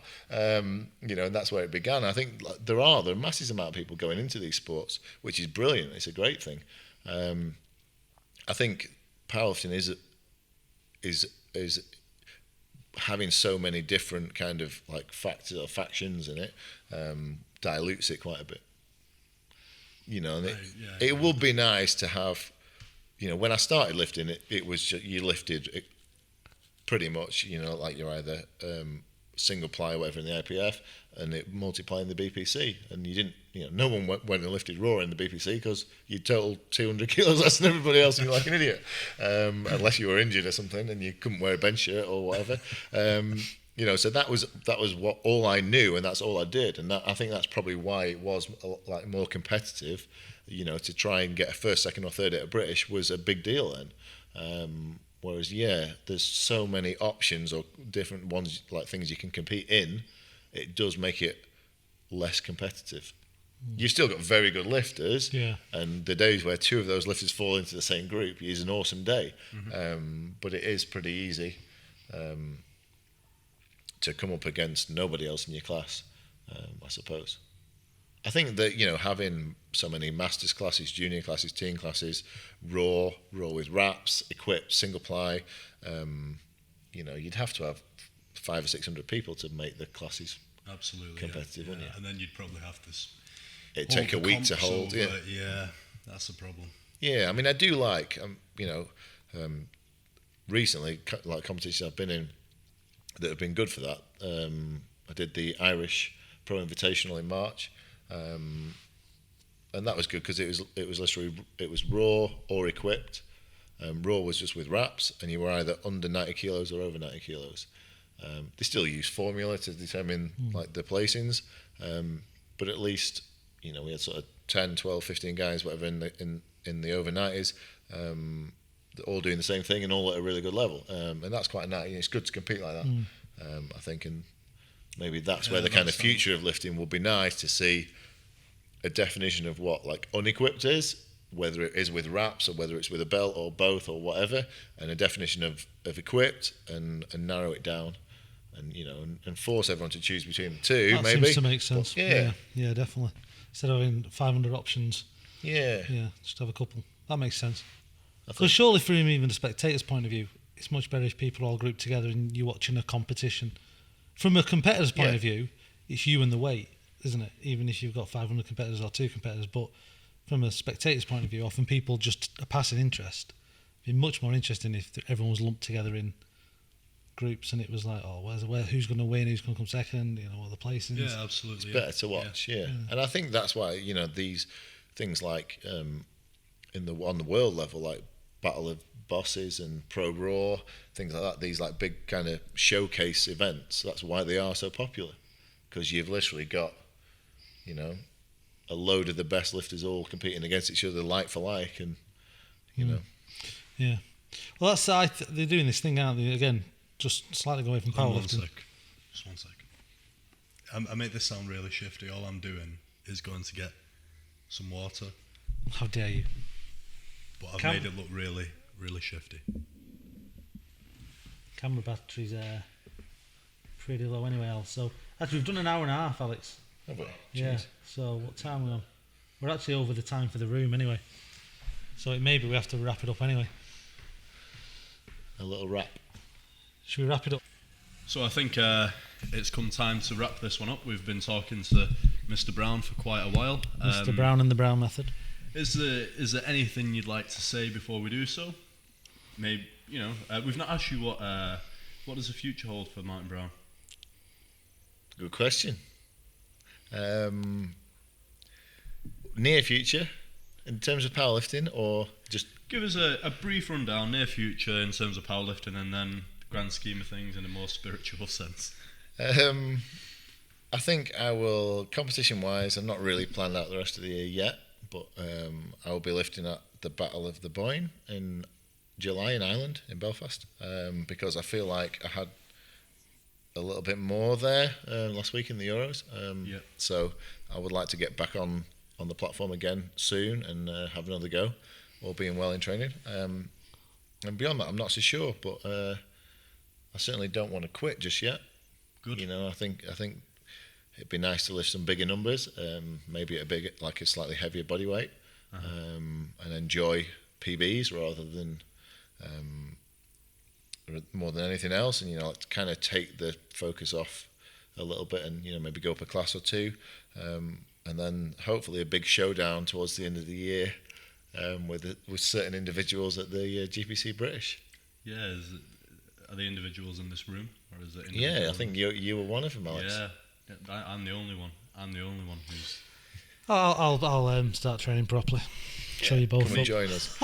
You know, and that's where it began. I think there are massive amount of people going into these sports, which is brilliant. It's a great thing. I think powerlifting is having so many different kind of like factors or factions in it, dilutes it quite a bit. You know, and it would be nice to have, you know, when I started lifting, it was just, you lifted it pretty much, you know, like you're either single ply or whatever in the IPF, and it multiply in the BPC, and you didn't, you know, no one went and lifted raw in the BPC because you totaled 200 kilos less than everybody else, and you're like an idiot, unless you were injured or something and you couldn't wear a bench shirt or whatever. You know, so that was what all I knew, and that's all I did, and I think that's probably why it was like more competitive. You know, to try and get a first, second, or third at a British was a big deal then. Whereas, there's so many options or different ones, like things you can compete in. It does make it less competitive. You've still got very good lifters, and the days where 2 of those lifters fall into the same group is an awesome day. But it is pretty easy to come up against nobody else in your class, I suppose. I think that, you know, having so many masters classes, junior classes, teen classes, raw with wraps, equipped, single ply, you know, you'd have to have 500 or 600 people to make the classes absolutely competitive, wouldn't you? And then you'd probably have to. It'd take a week to hold. Yeah, that's the problem. Yeah, I mean, I do like, you know, recently, like competitions I've been in that have been good for that. I did the Irish Pro Invitational in March. And that was good because it was literally, it was raw or equipped. Raw was just with wraps, and you were either under 90 kilos or over 90 kilos. They still use formula to determine like the placings, but at least, you know, we had sort of 10, 12, 15 guys, whatever, in the over 90s, all doing the same thing and all at a really good level, and that's quite nice. It's good to compete like that, I think, and maybe that's where the kind of future of lifting will be nice to see a definition of what like unequipped is, whether it is with wraps or whether it's with a belt or both or whatever, and a definition of equipped, and narrow it down, and, you know, and force everyone to choose between the two. That maybe seems to make sense. But, yeah, definitely. Instead of having 500 options, just have a couple. That makes sense. Because surely, from even the spectator's point of view, it's much better if people all group together and you're watching a competition. From a competitor's point of view, it's you and the weight, isn't it? Even if you've got 500 competitors or 2 competitors. But from a spectator's point of view, often people just a passing interest. It'd be much more interesting if everyone was lumped together in groups and it was like, who's going to win, who's going to come second, you know, what the placings. Yeah, absolutely. It's better to watch, And I think that's why, you know, these things like on the world level, like Battle of Bosses and Pro Raw, things like that. These like big kind of showcase events. That's why they are so popular, because you've literally got, you know, a load of the best lifters all competing against each other, like for like, and you know. Yeah. Well, that's they're doing this thing, aren't they? Again, just slightly going away from powerlifting. Just one sec. I make this sound really shifty. All I'm doing is going to get some water. How dare you? But I've made it look really, really shifty. Camera batteries are pretty low anyway, Al. So, actually, we've done an hour and a half, Alex. Have we? Yeah. Jeez. So, what time are we on? We're actually over the time for the room anyway. So, maybe we have to wrap it up anyway. A little wrap. Should we wrap it up? So I think it's come time to wrap this one up. We've been talking to Mr. Brown for quite a while. Mr. Brown and the Brown Method. Is there anything you'd like to say before we do so? Maybe, you know, we've not asked you what does the future hold for Martin Brown? Good question. Near future, in terms of powerlifting, or just Give us a brief rundown, near future in terms of powerlifting, and then the grand scheme of things in a more spiritual sense. I think I will, competition-wise, I'm not really planned out the rest of the year yet, but I will be lifting at the Battle of the Boyne in July in Ireland, in Belfast, because I feel like I had a little bit more there last week in the Euros. So I would like to get back on the platform again soon and have another go, all being well in training. And beyond that, I'm not so sure, but I certainly don't want to quit just yet. Good. You know, I think it'd be nice to lift some bigger numbers, maybe a slightly heavier body weight, and enjoy PBs rather than more than anything else, and you know, kind of take the focus off a little bit, and you know, maybe go up a class or two, and then hopefully a big showdown towards the end of the year with certain individuals at the GPC British. Yeah, are the individuals in this room, or is it? Yeah, I think you were one of them, Alex. Yeah, I'm the only one. I'm the only one who's. I'll start training properly. Show you both Come up. and join us.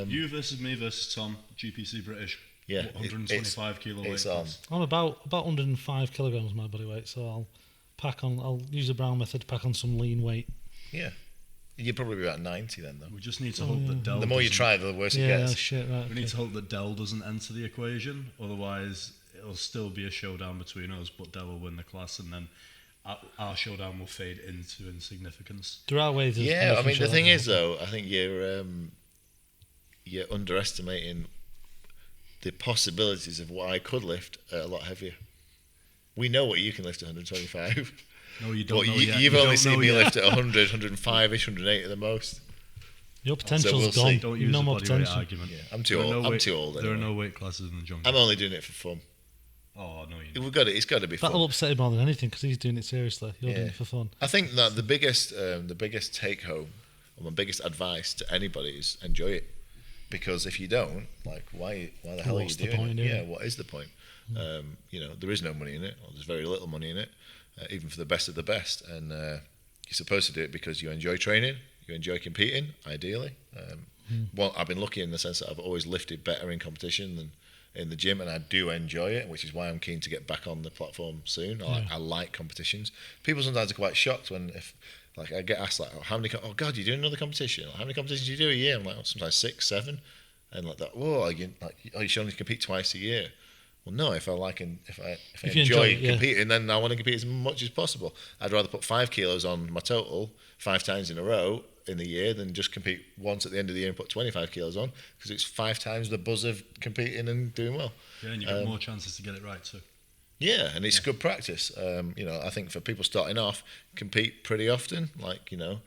You versus me versus Tom, GPC British. Yeah, 125 kilo weight it's class. I'm about 105 kilograms my body weight, so I'll use the Brown method to pack on some lean weight. Yeah. You'd probably be about 90 then, though. We just need to hope that Dell. The more you try, the worse it gets. Shit, right. We need to hope that Dell doesn't enter the equation. Otherwise, it'll still be a showdown between us, but Dell will win the class, and then our showdown will fade into insignificance. There are ways. Yeah, I mean, the thing is, though, I think you're underestimating the possibilities of what I could lift a lot heavier. We know what you can lift at 125. No, you don't know yet. You've only seen me lift at 100, 105-ish, 108 at the most. Your potential's we'll gone. see. Don't You've use no the more body weight potential. argument. Yeah, I'm too old. I'm too old. There are Anyway. no weight classes in the jungle. I'm only doing it for fun. Oh no, you. It's got to be fun. That'll upset him more than anything because he's doing it seriously. You're doing it for fun. I think that the biggest take home, or my biggest advice to anybody is enjoy it, because if you don't, like, why the hell What's are you the doing point, it? yeah. Yeah, what is the point? You know, there is no money in it, or there's very little money in it, even for the best of the best. And you're supposed to do it because you enjoy training, you enjoy competing, ideally. Well, I've been lucky in the sense that I've always lifted better in competition than in the gym, and I do enjoy it, which is why I'm keen to get back on the platform soon. I like competitions. People sometimes are quite shocked when I get asked like, oh God, you're doing another competition? Like, how many competitions do you do a year? I'm like, sometimes 6, 7, and like that. Whoa, you should only compete twice a year. Well, no. If I enjoy competing, then I want to compete as much as possible. I'd rather put 5 kilos on my total 5 times in a row in the year than just compete once at the end of the year and put 25 kilos on, because it's 5 times the buzz of competing and doing well. Yeah, and you get more chances to get it right too. Yeah, and it's good practice. You know, I think for people starting off, compete pretty often, like, you know,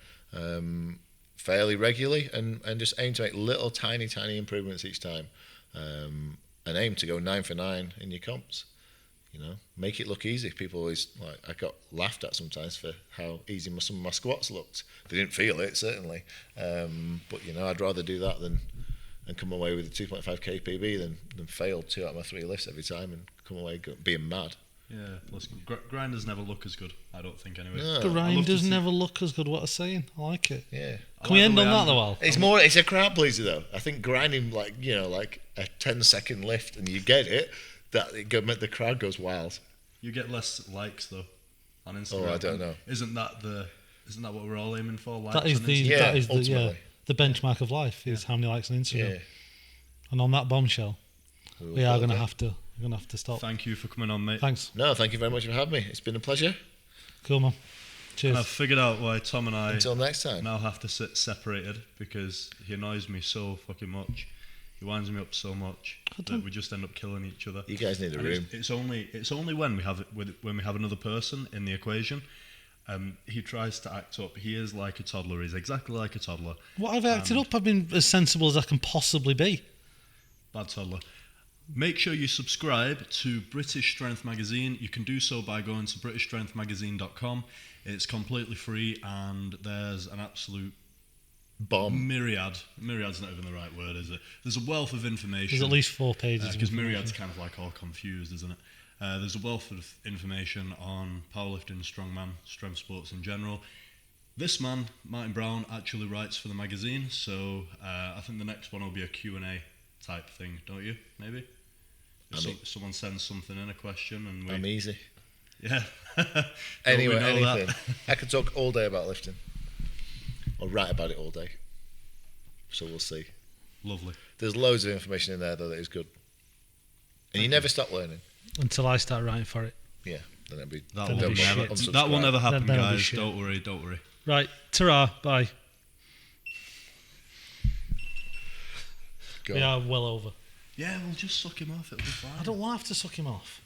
fairly regularly, and just aim to make little tiny improvements each time, and aim to go 9 for 9 in your comps. You know, make it look easy. People always, like, I got laughed at sometimes for how easy some of my squats looked. They didn't feel it, certainly, but you know, I'd rather do that than come away with a 2.5 kpb than fail 2 out of my 3 lifts every time and come away being mad. Yeah, plus grinders never look as good. I don't think anyway. No. Grinders never look as good. What a saying. I like it. Yeah. Can we end on that though, Al? It's a crowd pleaser though. I think grinding like a 10-second lift and you get it, the crowd goes wild. You get less likes though on Instagram. Oh, I don't know. Isn't that what we're all aiming for? Likes That is on the Instagram? the benchmark of life is how many likes on Instagram. Yeah. And on that bombshell, we are gonna have to stop. Thank you for coming on, mate. Thanks. No, thank you very much for having me. It's been a pleasure. Cool, man. Cheers. And I've figured out why Tom and I Until next time. now have to sit separated, because he annoys me so fucking much. He winds me up so much that we just end up killing each other. You guys need a And room. It's only when we have another person in the equation. He tries to act up. He is like a toddler. He's exactly like a toddler. What I've acted up, I've been as sensible as I can possibly be. Bad toddler. Make sure you subscribe to British Strength Magazine. You can do so by going to britishstrengthmagazine.com. It's completely free, and there's an absolute Bomb. myriad's not even the right word, is it? There's a wealth of information. There's at least 4 pages. Because myriad's kind of like all confused, isn't it? There's a wealth of information on powerlifting, strongman, strength sports in general. This man, Martin Brown, actually writes for the magazine, so I think the next one will be a Q&A type thing, don't you? Maybe? Someone sends something in, a question, and I'm easy. Yeah. Anyway, Don't we know anything. that? I could talk all day about lifting. Or write about it all day. So we'll see. Lovely. There's loads of information in there, though, that is good. And you never stop learning. Until I start writing for it. Yeah, then it'll be... That Then will it'll be never, shit. that will never happen, Then it'll be guys. shit. Don't worry. Right, ta-ra, bye. Go We on. are well over. Yeah, we'll just suck him off. It'll be fine. I don't want to have to suck him off.